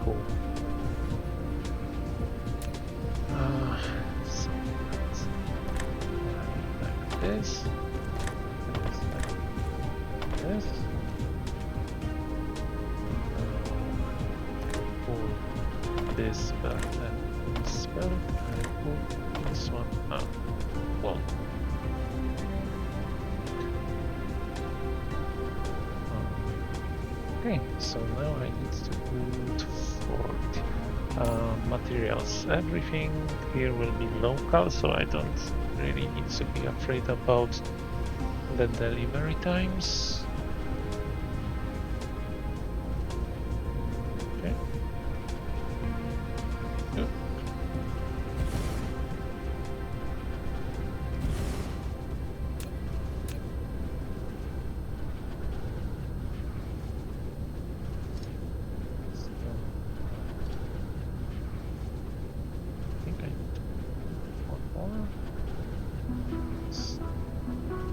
Cool. So like this, like this. Pull this belt and this belt, and pull this one up. Well. Okay, so now I need to put 40 materials. Everything here will be local, so I don't really need to be afraid about the delivery times. Okay. Good.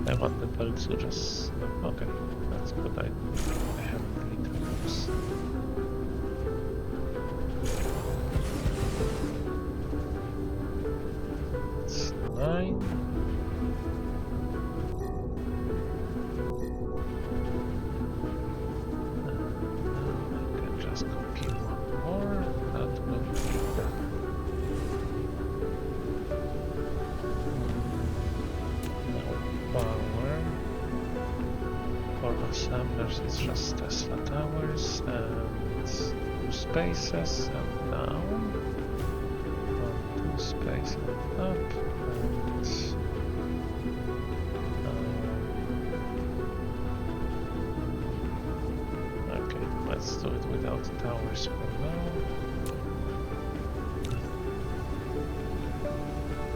I want the belt to just... Okay, that's good. I haven't deleted those. It's 9. I can just copy 1 more. That will be the... Power for assemblers is just Tesla towers and 2 spaces and down, 1, 2 spaces up, and okay, let's do it without towers for now.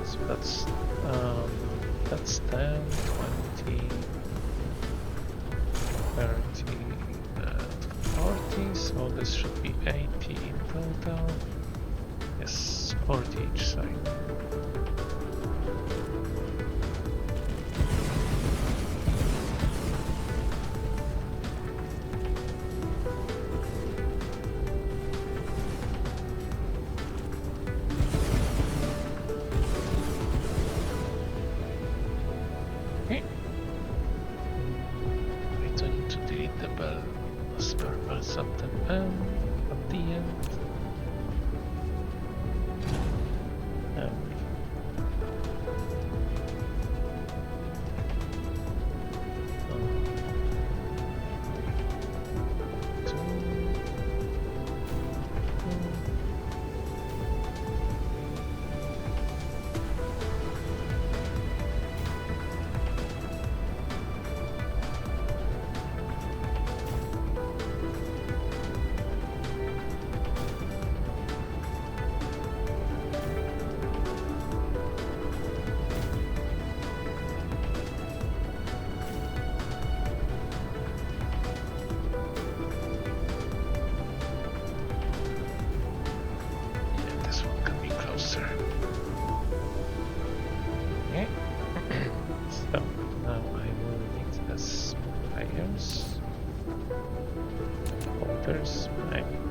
So that's 10, 20, 30, and 40, so this should be 80 in total. Yes, 40 each side. At the end. engines. Motors.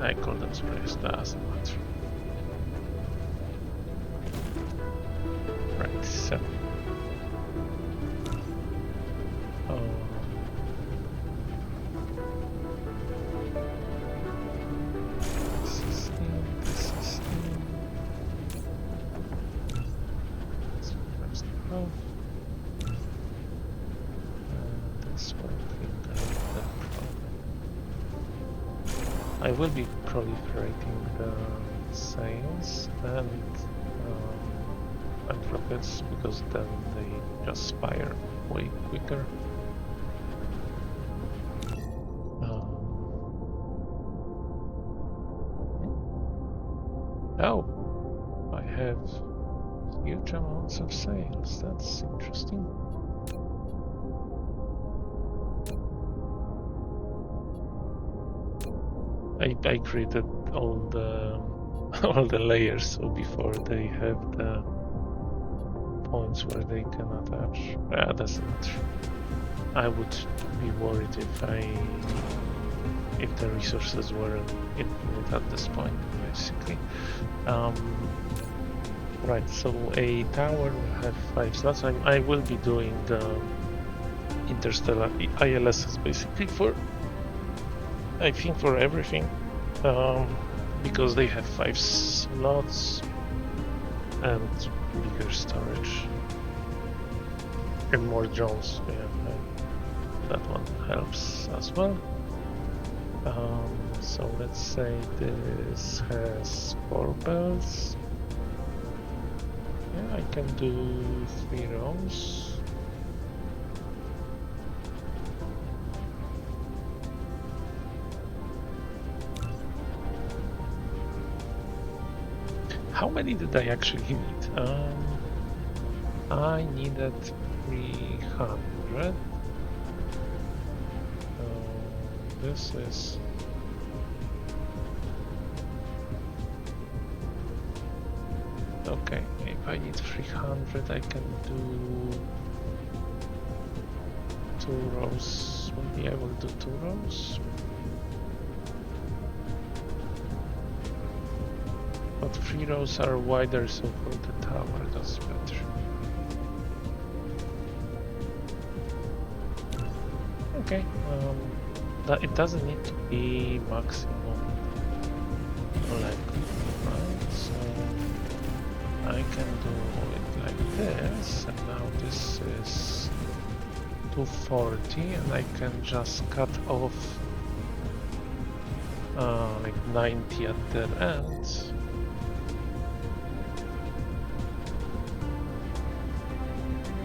I call them sprays, doesn't matter. Right, so. I will be proliferating the sails and rockets because then they just fire way quicker. Oh, I have huge amounts of sails. That's interesting. I created all the layers, so before they have the points where they can attach. That's not true. I would be worried if the resources were infinite at this point, basically. Right, so a tower will have 5 slots. I will be doing the interstellar ILSs basically I think for everything, because they have 5 slots and bigger storage and more drones. Yeah, that one helps as well. So let's say this has 4 bells. Yeah, I can do 3 rows. How many did I actually need? I needed 300. This is... Okay, if I need 300, I can do 2 rows. Maybe I will do 2 rows. But 3 rows are wider, so for the tower that's better. Okay, it doesn't need to be maximum length, right? So I can do it like this, and now this is 240, and I can just cut off like 90 at their ends.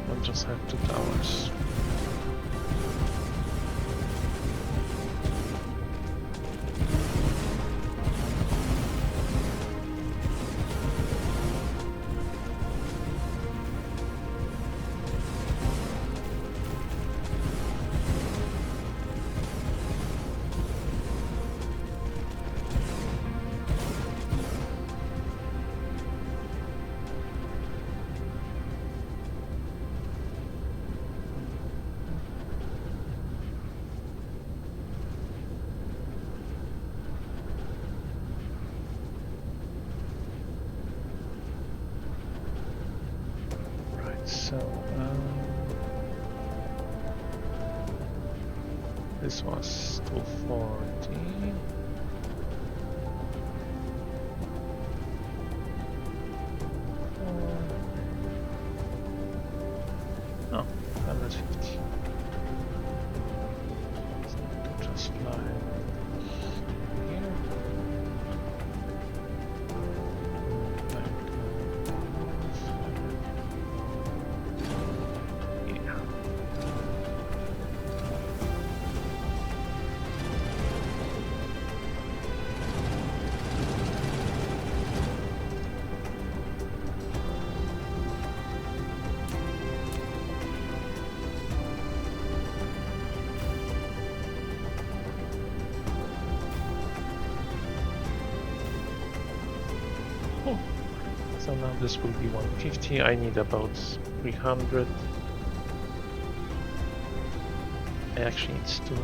I'll just have 2 towers. So this was 240. Oh, 150. So I can just fly here. So now this will be 150. I need about 300. I actually need 290.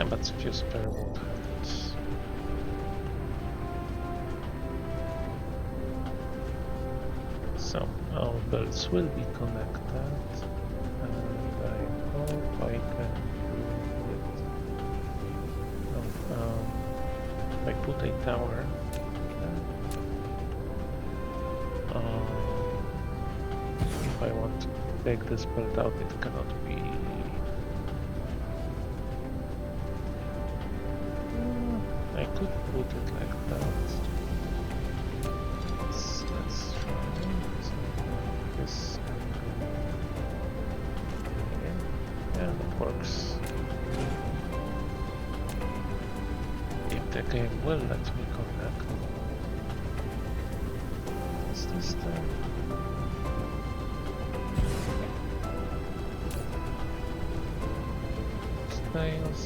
But a few spare won't hurt. So our belts will be connected, and I hope I can do it. I put a tower. If I want to take this belt out, it cannot be. I could put it like that. Let's try this angle. Yeah, that works. If the game will let me connect. What's this thing? Styles.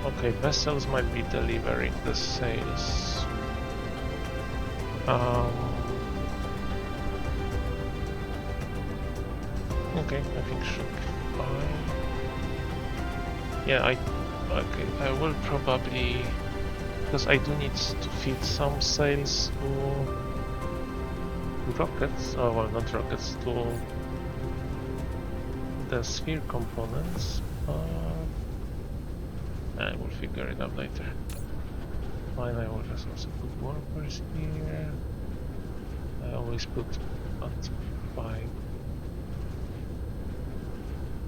Okay, vessels might be delivering the sails. Okay, I think should be fine. Yeah, I will probably, because I do need to feed some sails to rockets. Oh well, not rockets, to the sphere components. I will figure it out later. Fine, I will just also put warpers here. I always put at 5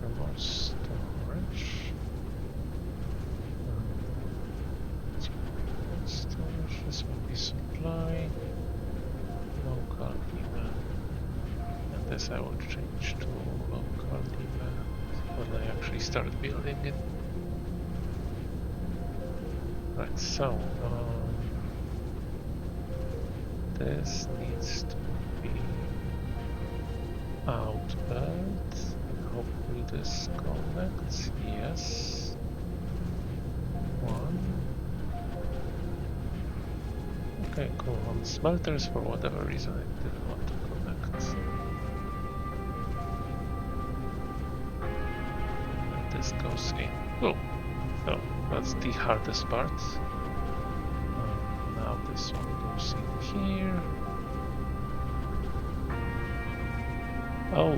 for more storage. This will be supply. Local demand. And this I will change to local demand when I actually start building it. Right, so this needs to be outbound. Hopefully this connects. Yes. One. Okay, cool. On smelters, for whatever reason, I didn't want to connect. And this goes in. Cool. So that's the hardest part. Now this one goes in here. Oh,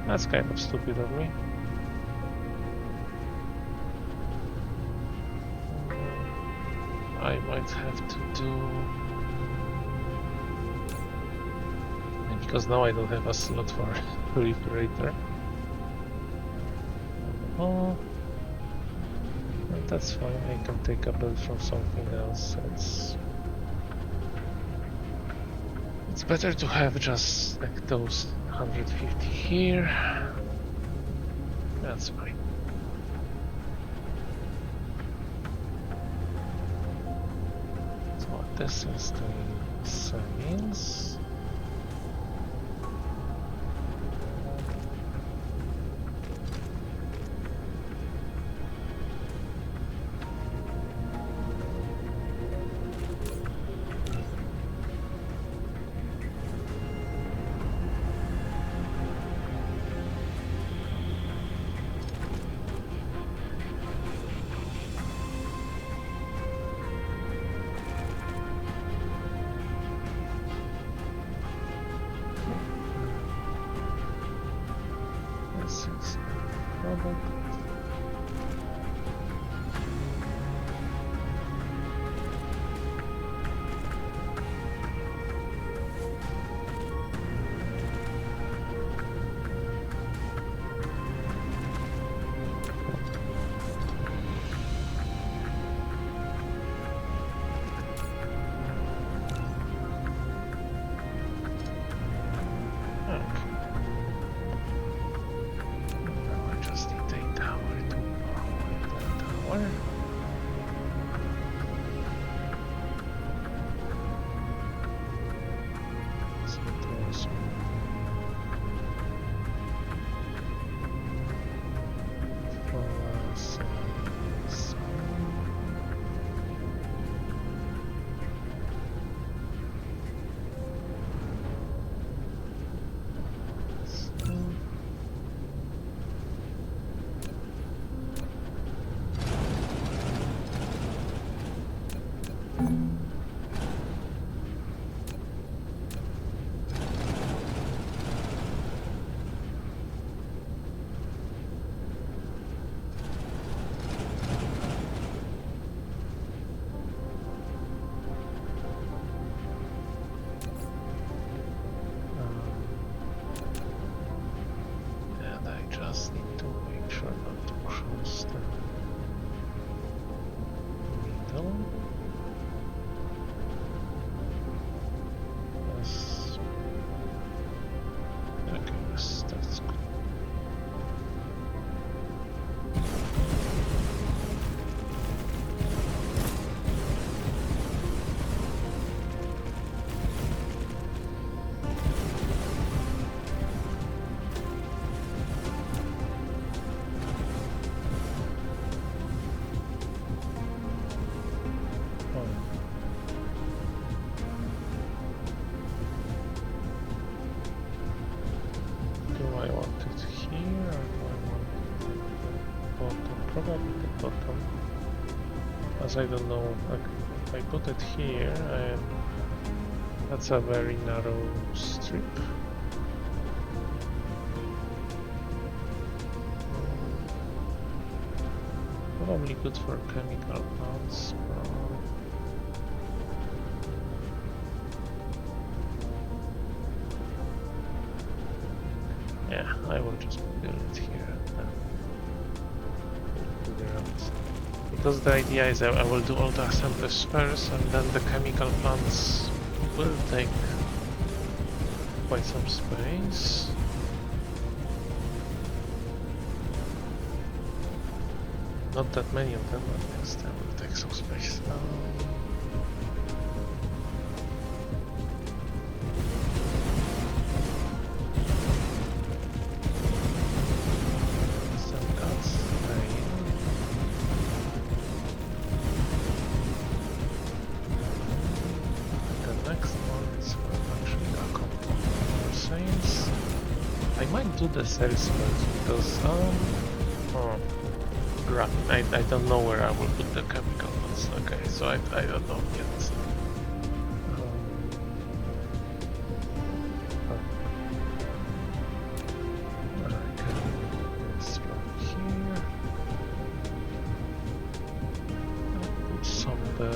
that's kind of stupid of me. I might have to do, because now I don't have a slot for proliferator. Oh, and that's fine. I can take a build from something else. It's better to have just like those 150 here. That's fine. So this is the settings. power. So those and I just need to make sure not to cross the middle. Yes. Okay, yes, that's good. Do I want it here or do I want it at the bottom? Probably the bottom. As I don't know, like, if I put it here, that's a very narrow strip. Probably good for chemical plants. Yeah, I will just build it here. Figure out. Because the idea is that I will do all the assemblies first, and then the chemical plants will take quite some space. Not that many of them, but yes, they will take some space. The cells first because I don't know where I will put the chemical ones. Okay, so I don't know yet. I can start here. I'll put some the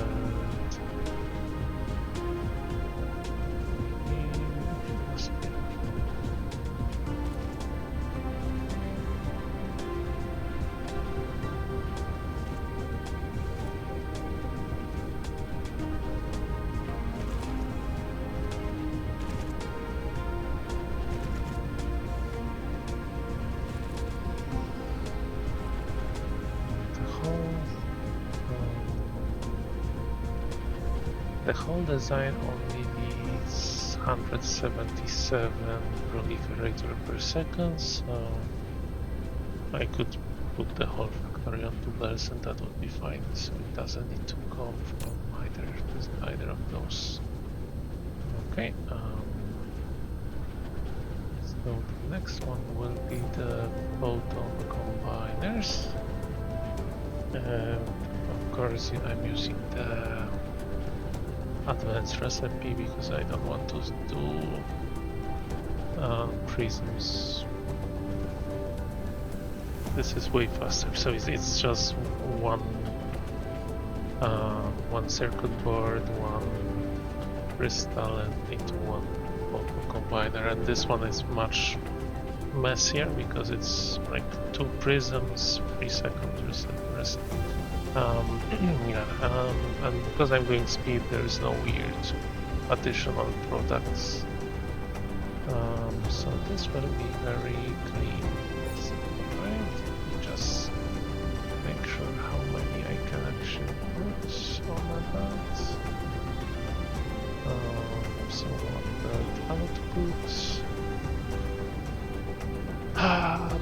whole design only needs 177 proliferator per second, so I could put the whole factory on 2 bells and that would be fine, so it doesn't need to come from either of those. Okay, so the next one will be the photon combiners. Of course, I'm using the advanced recipe because I don't want to do prisms. This is way faster, so it's just one circuit board, one crystal, and into one photon combiner. And this one is much messier because it's like 2 prisms, 3 seconds reset. And because I'm doing speed, there is no weird additional products. So this will be very clean. Right? Just make sure how many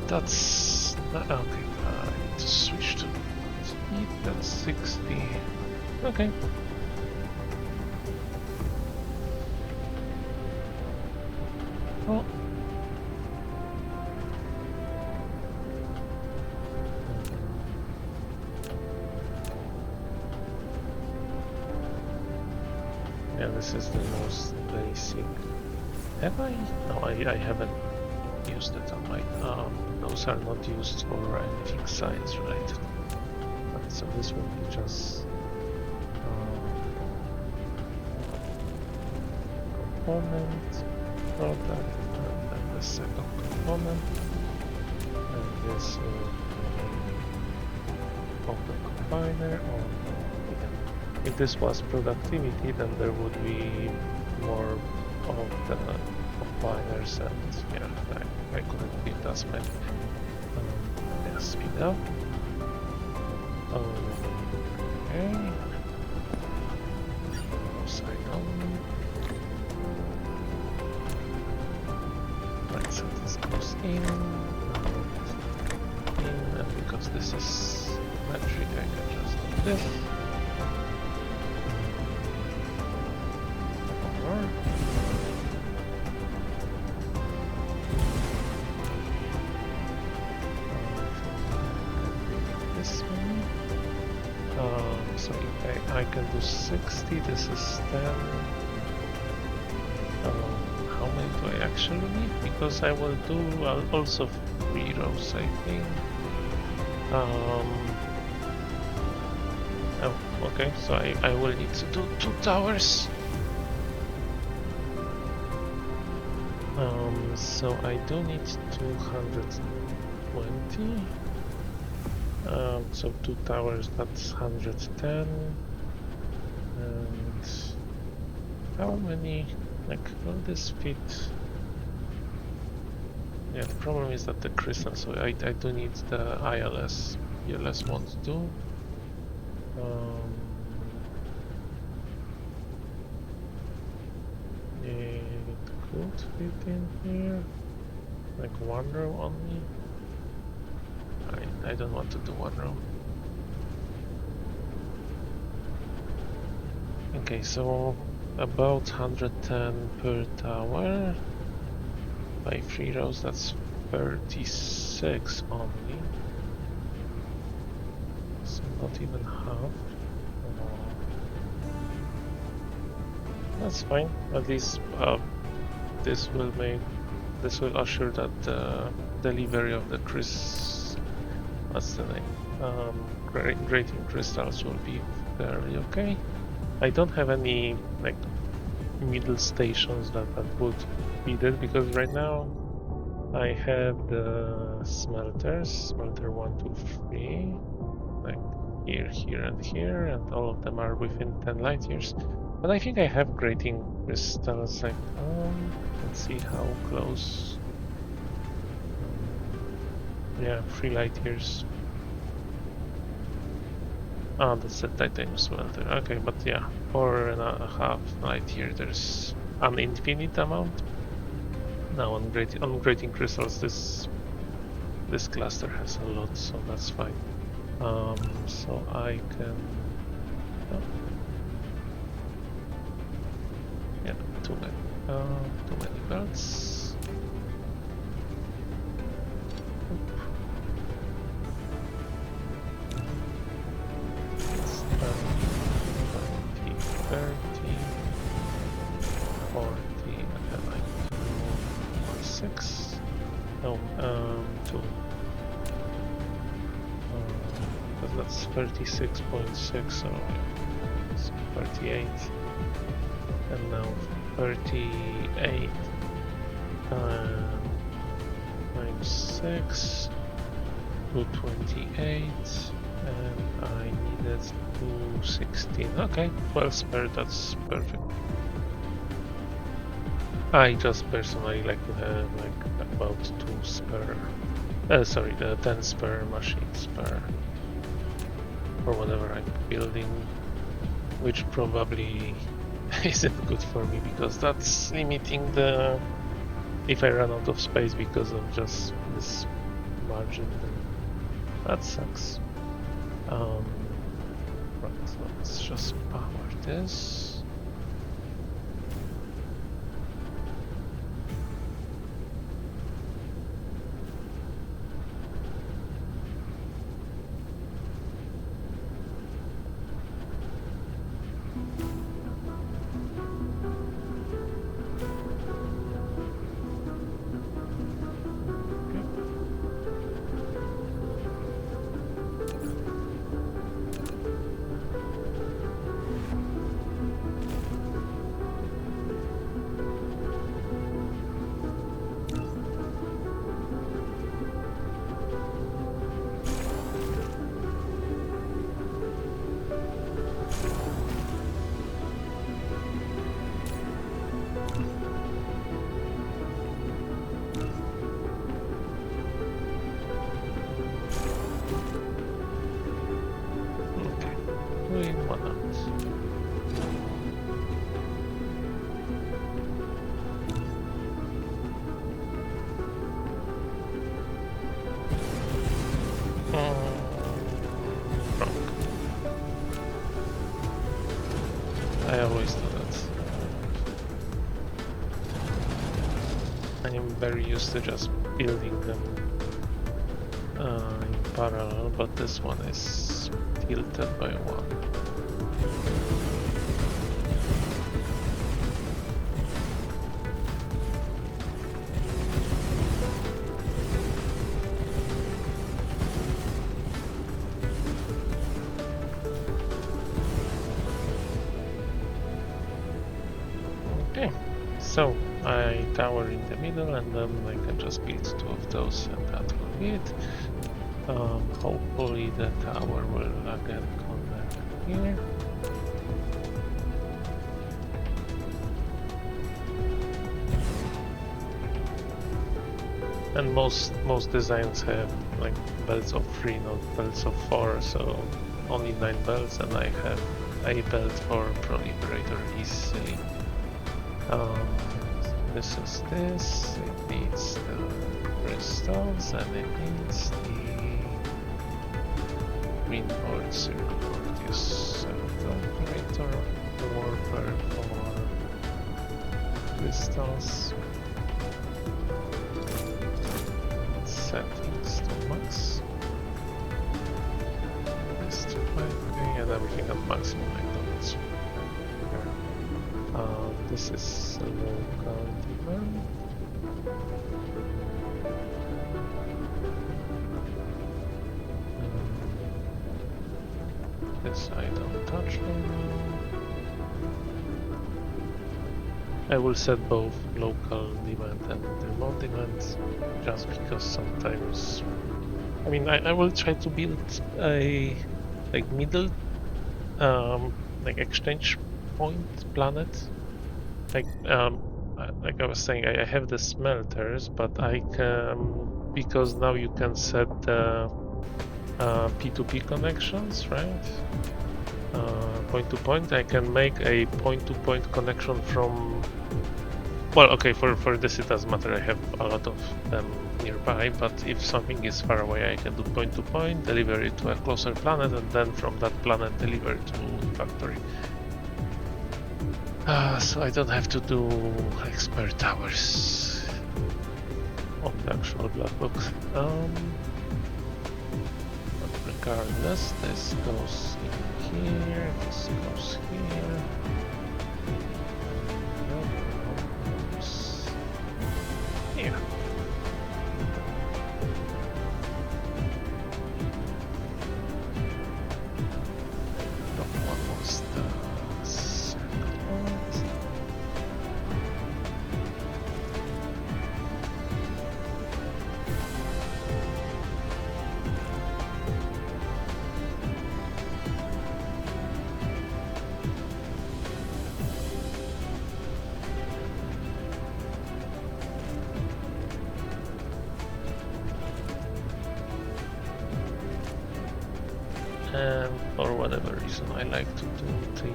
That's okay. I need to switch to speed. That's 60. Okay. Well. Yeah, this is the most basic. Have I? No, I haven't used it on my. Those are not used for anything science related. So this will be just component, product, and then the second component. And this will be open combiner. Or if this was productivity, then there would be more of the combiners, and yeah, I couldn't build as many. Yeah, speed up. Okay. Side only. Right, so this goes in, and because this is metric, I can just do this. So if I can do 60, this is 10. How many do I actually need? Because I will do also 3 rows, I think. Oh, okay, so I will need to do 2 towers. So I do need 220. So 2 towers, that's 110. And how many, like, will this fit? Yeah, the problem is that the crystal, so I do need the ILS. ELS won't do. It could fit in here, like 1 row only. I don't want to do 1 row. Okay, so about 110 per tower. By 3 rows, that's 36 only. So not even half. That's fine. At least this will assure that the delivery of the what's the name? Grating crystals will be fairly okay. I don't have any like middle stations that would be it, because right now I have the smelters, smelter 1, 2, 3, like here, here, and here, and all of them are within 10 light years. But I think I have grating crystals. Like, let's see how close. Yeah, 3 light years. Ah, that's the titanium smelter. Okay, but yeah, 4.5 light year. There's an infinite amount. Now on grating crystals, this cluster has a lot, so that's fine. So I can. Oh. Yeah, too many belts. That's 36.6, so it's 38, and now 38 times 6, 228, and I needed 216. Okay, well spared, that's perfect. I just personally like to have like about 2 spare, 10 spare machines per for whatever I'm building, which probably isn't good for me, because that's limiting the if I run out of space because of just this margin, then that sucks. Right, so let's just power this. Why not? Wrong. I always do that. I'm very used to just building them in parallel, but this one is tilted by one. Okay, so I tower in the middle and then I can just build two of those and that will be it. Hopefully the tower will again connect here. And most designs have like belts of 3, not belts of 4, so only 9 belts, and I have a belt for proliferator easily. This is this, it needs the crystals and it needs the green board, circle board, yes, proliferator, warper for crystals. Settings to max. This to 5k and everything at maximum like that. This is a local demand. This I don't touch right now. I will set both local demand and remote demand just because sometimes, I mean, I will try to build a like middle like exchange point planet. Like I was saying, I have the smelters, but I can, because now you can set the P2P connections, right? Point to point, I can make a point to point connection from, well, okay, for this it doesn't matter, I have a lot of them nearby, but if something is far away I can do point to point, deliver it to a closer planet, and then from that planet deliver it to the factory. So I don't have to do expert towers on the actual black box. But regardless, this goes in here, this goes here. That goes here. What was the circle? And for whatever reason I like to do the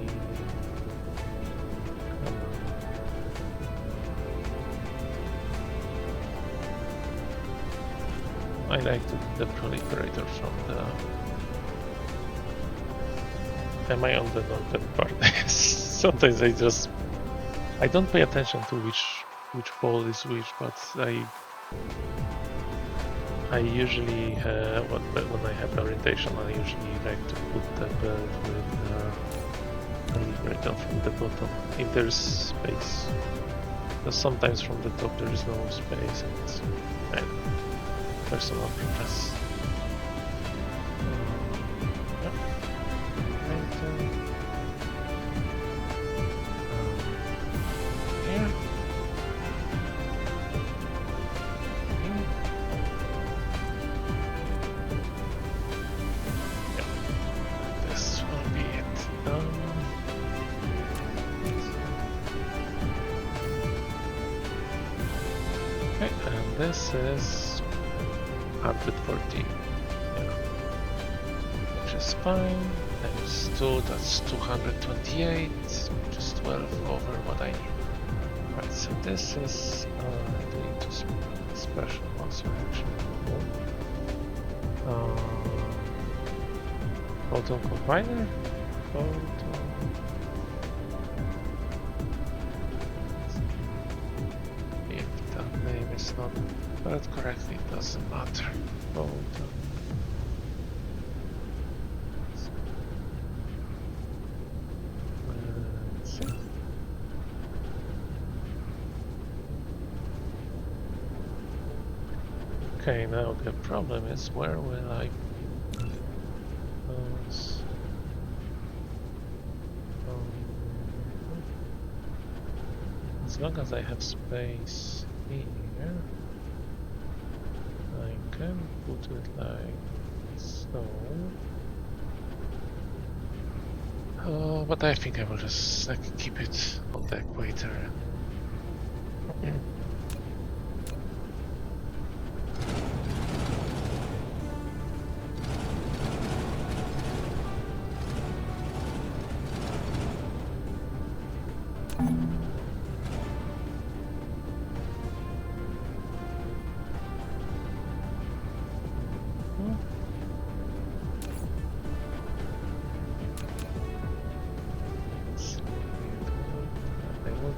I like the proliferator from the. Am I on the non-pen part? Sometimes I don't pay attention to which pole is which, but I usually when I have orientation, I usually like to put the belt with the liberator from the bottom if there's space. Because sometimes from the top there is no space, and it's personal preference. Yeah. Here. This will be it. Okay, and this is 140. Yeah. Which is fine. Times 2, that's 228, which is 12 over what I need. Right, so this is doing two special ones actually. Photon combiner? Photon. If that name is not spelled correctly, it doesn't matter. Photon. Let's see. Okay, now the problem is where will I put those? As long as I have space here, I can put it like so. But I think I will just keep it on the equator.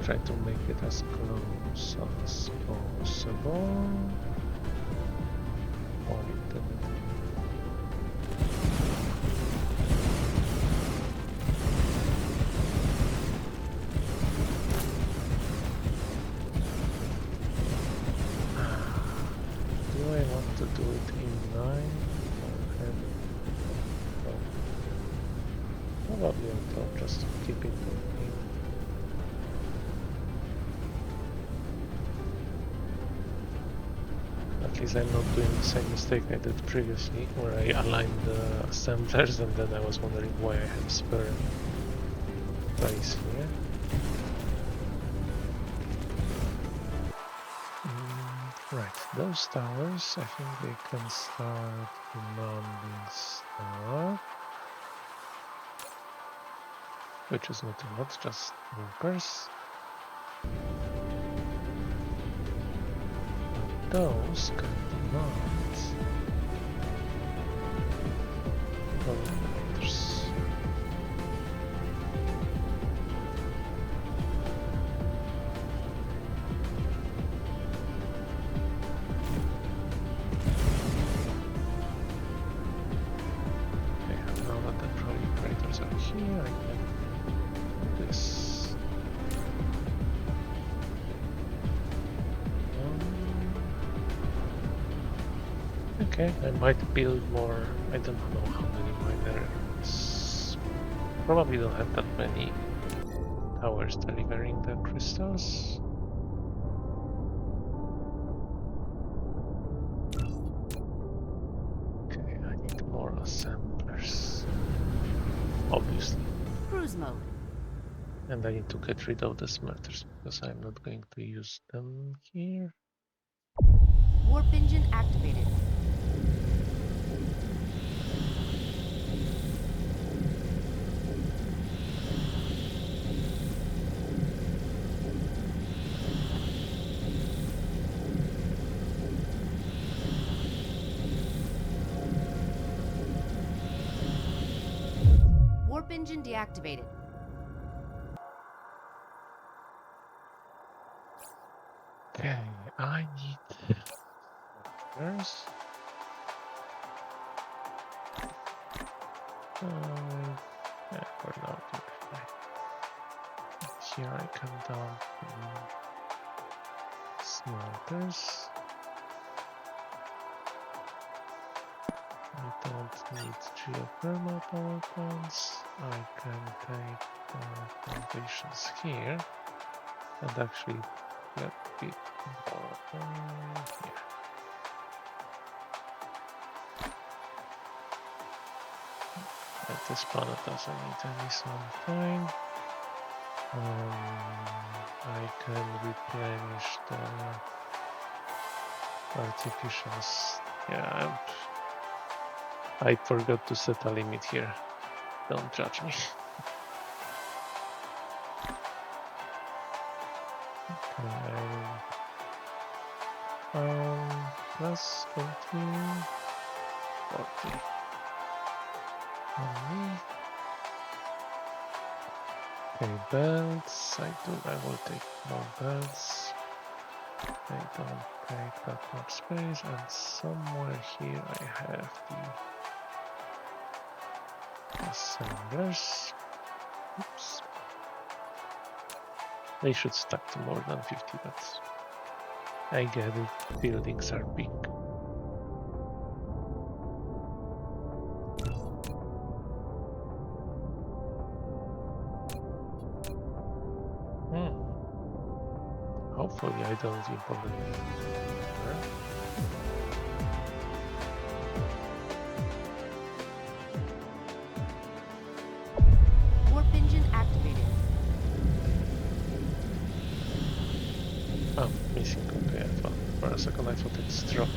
Try to make it as close as possible. Do I want to do it in line or have probably on top just to keep it moving. At least I'm not doing the same mistake I did previously, where I aligned the assemblers and then I was wondering why I have spare place here. Right, those towers, I think they can start demanding stuff. Which is not a lot, just workers. Those can demand proliferators. Okay, now that the proliferators are here, I can do this. Okay, I might build more. I don't know how many miners. Probably don't have that many towers delivering the crystals. Okay, I need more assemblers. Obviously. Cruise mode. And I need to get rid of the smelters because I'm not going to use them here. Warp engine activated. Warp engine deactivated. Okay, I need smokers. Yeah, for now, I think fine. Here I can dump smelters. I don't need geothermal power plants. I can take foundations here and actually get a bit more here. But this planet doesn't need any sun time. I can replenish the artificials. Yeah, I forgot to set a limit here. Don't judge me. Okay, plus 20, 40 on me. Okay, belts. I will take more belts. They don't take that much space, and somewhere here I have the assemblers. Oops. They should stack to more than 50, but I get it. Buildings are big. Hopefully I don't import it. Warp engine activated. Oh, missing. Okay, I thought for a second I thought it's dropped.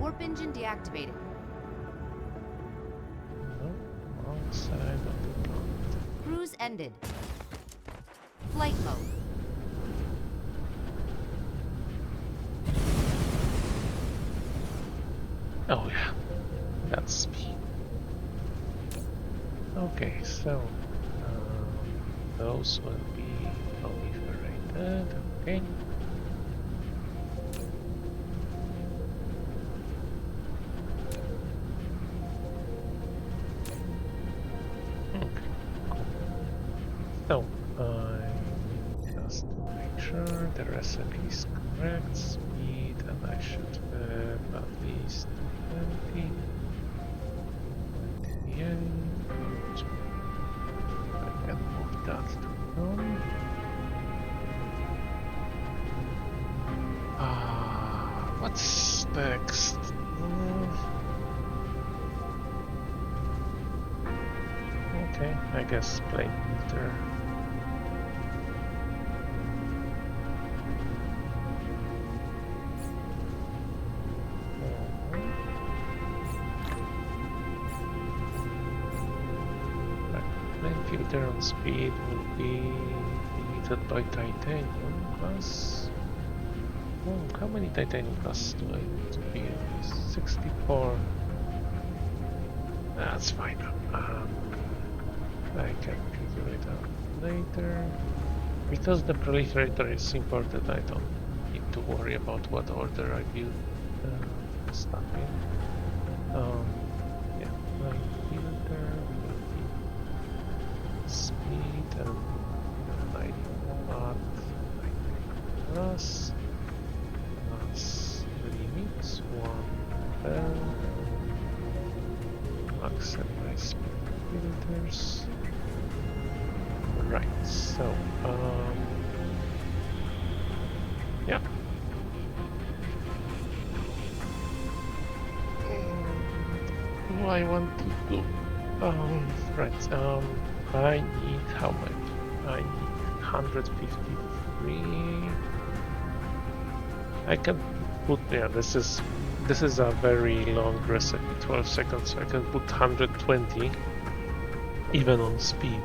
Warp engine deactivated. No, wrong side of the planet. Cruise ended. Flight mode. Oh yeah, that's speed. Okay, so those will be proliferated. Okay. So I need just to make sure the recipe is correct. Speed, and I should have at least 20. 28. I can move that to none. What's next? Okay, I guess plane filter. Plane filter on speed will be limited by titanium plus. Oh, how many titanium plus do I need to be? 64. That's fine. I can figure it out later. Because the proliferator is imported, I don't need to worry about what order I build stuff in. Yeah, my filter will be speed and 90 watt, 90 plus limits 1 bell, max and my speed filters. Right, so yeah. What do I want to do? Right, I need how much? I need 153. I can put, yeah, this is a very long recipe, 12 seconds, so I can put 120 even on speed.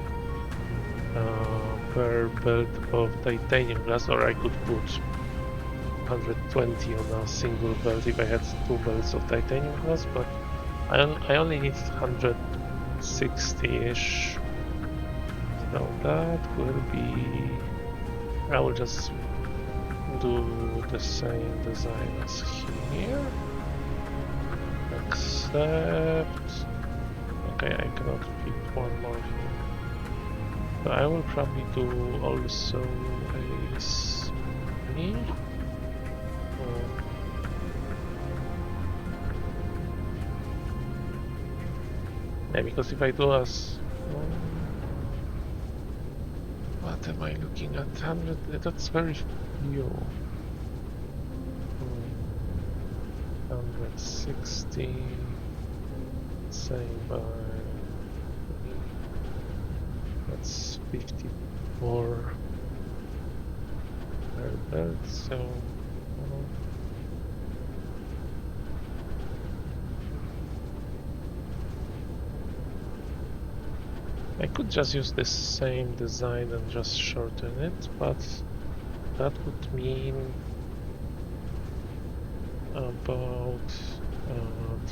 per belt of titanium glass, or I could put 120 on a single belt if I had 2 belts of titanium glass, but I only need 160-ish. So that will be... I will just do the same design as here, except... Okay, I cannot fit one more here. But I will probably do also a speed. Yeah, because if I do as... what am I looking at? 100, that's very few. 160, say by... that's 54 per belt, so... I could just use the same design and just shorten it, but that would mean about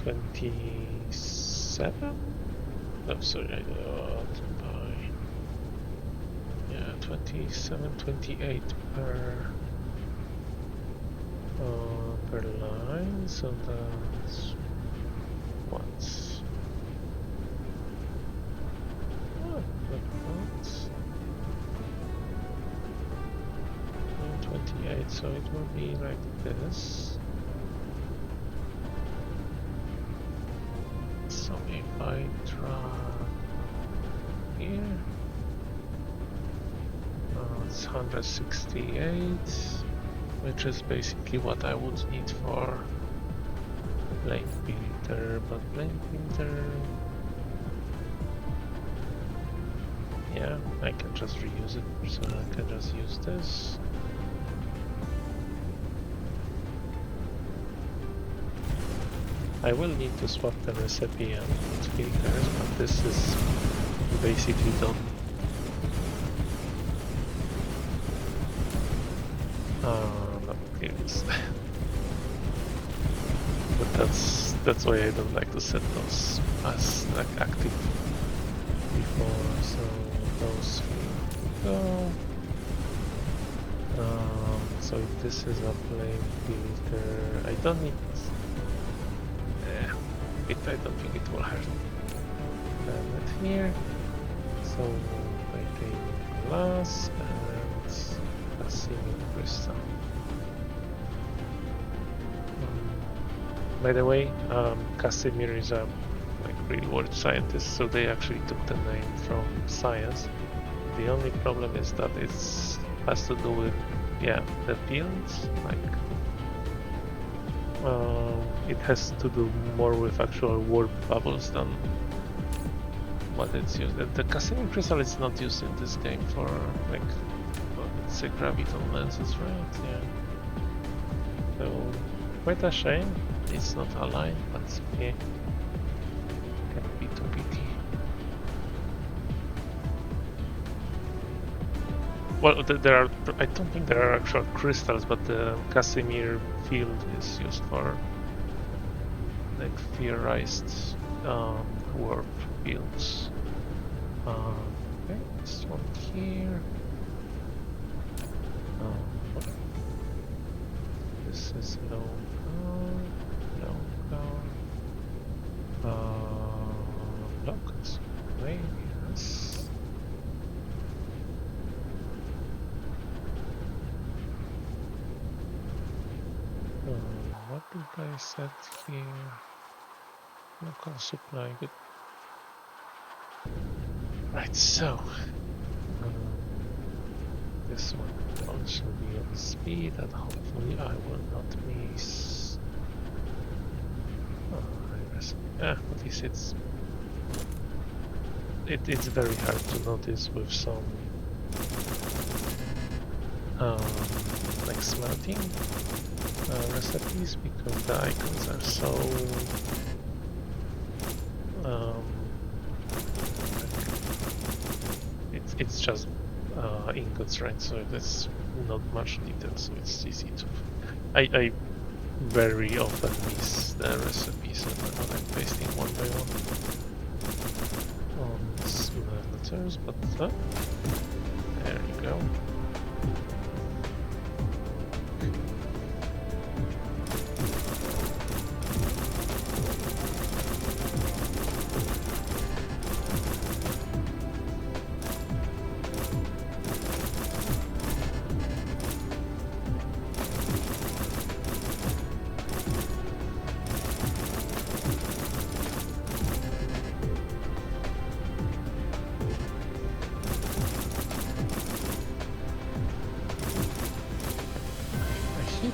27? Oh, sorry, I got by... yeah, 27, 28 per line, so that's... what? 28, so it will be like this. So if I drag here, it's 168, which is basically what I would need for plane filter, but plane filter... yeah, I can just reuse it, so I can just use this. I will need to swap the recipe and filters, but this is basically done. No, here it is. But that's why I don't like to set those as like active before, so those will go. So if this is a plane filter, I don't need... I don't think it will hurt. It here. So I take glass and Casimir crystal. By the way, Casimir is a really world scientist, so they actually took the name from science. The only problem is that it has to do with the fields, like it has to do more with actual warp bubbles than what it's used. The Casimir crystal is not used in this game for like, let's say, graviton lenses, right? Yeah. So quite a shame it's not aligned, but yeah, can be too pity. Well, there are. I don't think there are actual crystals, but the Casimir field is used for like theorized warp fields. Okay, this one here. Okay. This is local. Locals. Wait, yes. What did I set here? Local supply, good. Right, so this one will also be on speed, and hopefully I will not miss. At least it's very hard to notice with some like smelting recipes, because the icons are so it's just ingots, right? So that's not much needed, so it's easy to. I very often miss the recipes when I'm pasting one by one on letters, but there you go.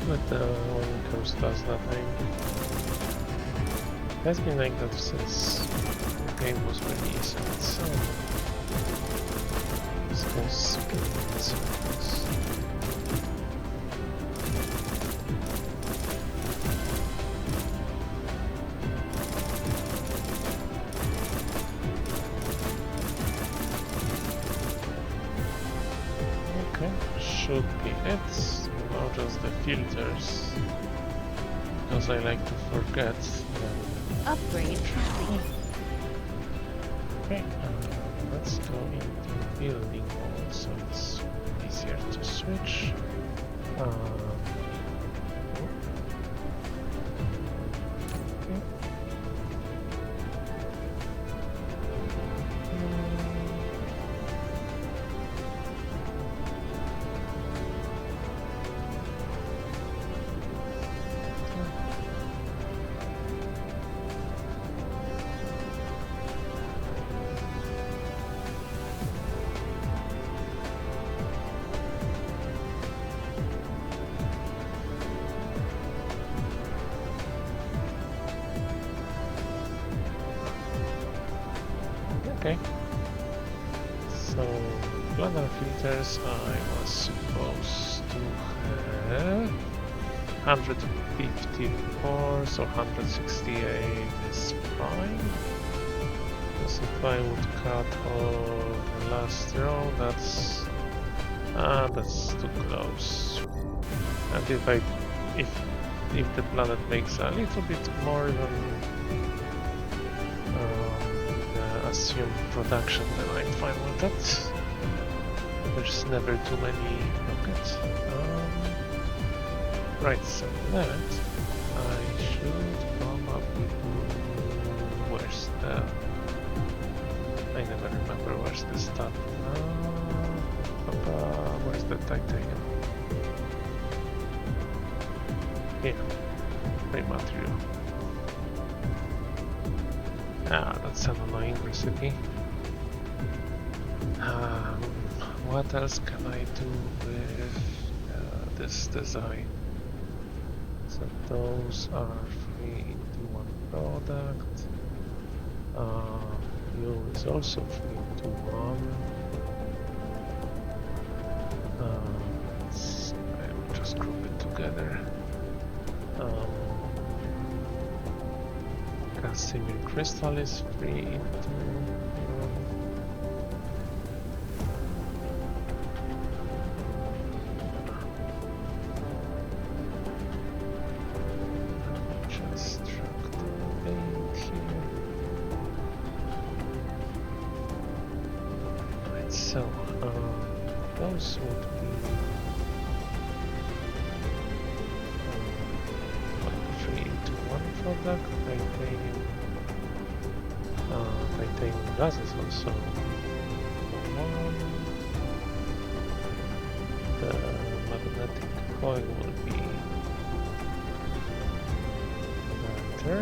But when it comes to does that, it has been like that since the game was released, and it's called spinning circles. Okay, should be it. Now just the filters, because I like to forget. Upgrade complete. Okay, let's go into building mode so it's easier to switch. Okay. Okay, so planar filters I was supposed to have 154, so 168 is fine. Because if I would cut off the last row, that's too close. And if the planet makes a little bit more than assumed production, then I'm fine with that. There's never too many rockets. Right, so that I should probably do. Where's the? I never remember where's the stat. Where's the titanium? Here, raw material. That's an annoying recipe. What else can I do with this design? So those are 3 into 1 product. Fuel is also 3 into 1. I will just group it together. Casimir crystal is 3 into 1. Just drag the paint here. Right, so those would be 3 into 1 product. Titanium gas is also 1. The magnetic coil will be better.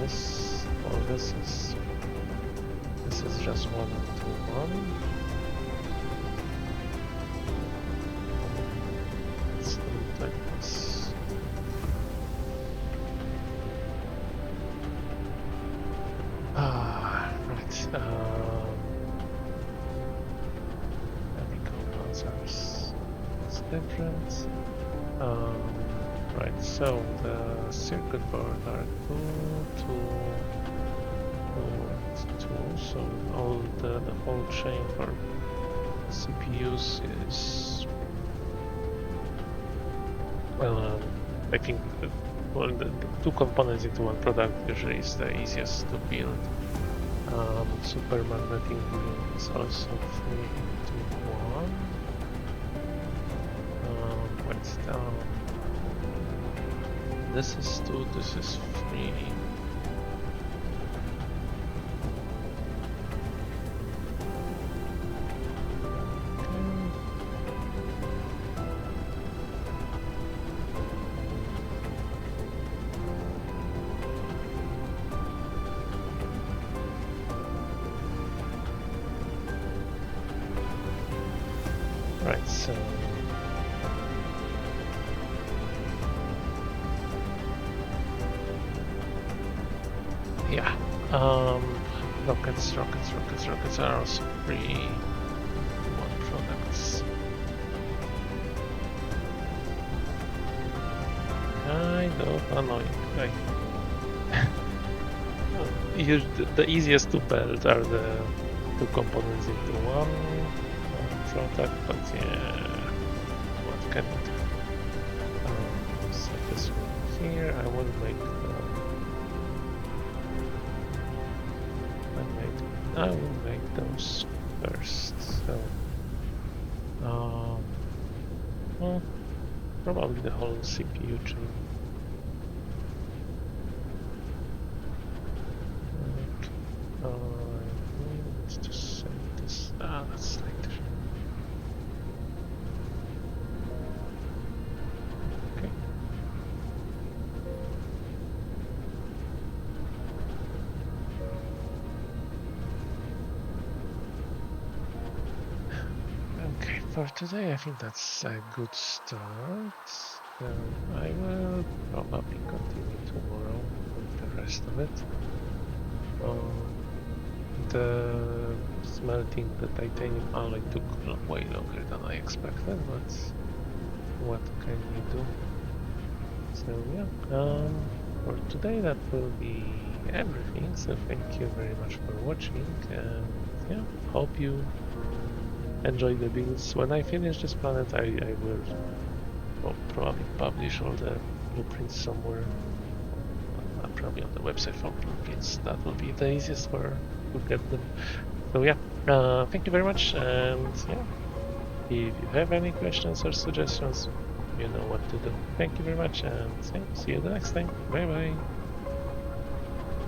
So this is just 1 into 1. Let's do it like this. Right. Any compounds are different. Right. So the circuit board are 2, 2, 2, 2. So all the whole chain for CPUs is, I think, well, the two components into one product usually is the easiest to build. Super magnetic link is also 3 into 1. What's down? This is 2, this is 3. Right, so yeah, rockets are also free one products. Kind of annoying. The easiest to build are the two components into one product, but yeah, what can we do? Set this one here. I will make I will make those first. So, well, probably the whole CPU chain. I need to send this. That's later. Okay. Okay, for today I think that's a good start. So I will probably continue tomorrow with the rest of it. The smelting the titanium alloy took way longer than I expected, but what can you do? So yeah, for today that will be everything. So thank you very much for watching, and yeah, hope you enjoy the builds. When I finish this planet, I will probably publish all the blueprints somewhere. Probably on the website for blueprints. That will be the easiest to get them. So yeah, thank you very much, and yeah, if you have any questions or suggestions, you know what to do. Thank you very much, and yeah, see you the next time. Bye bye.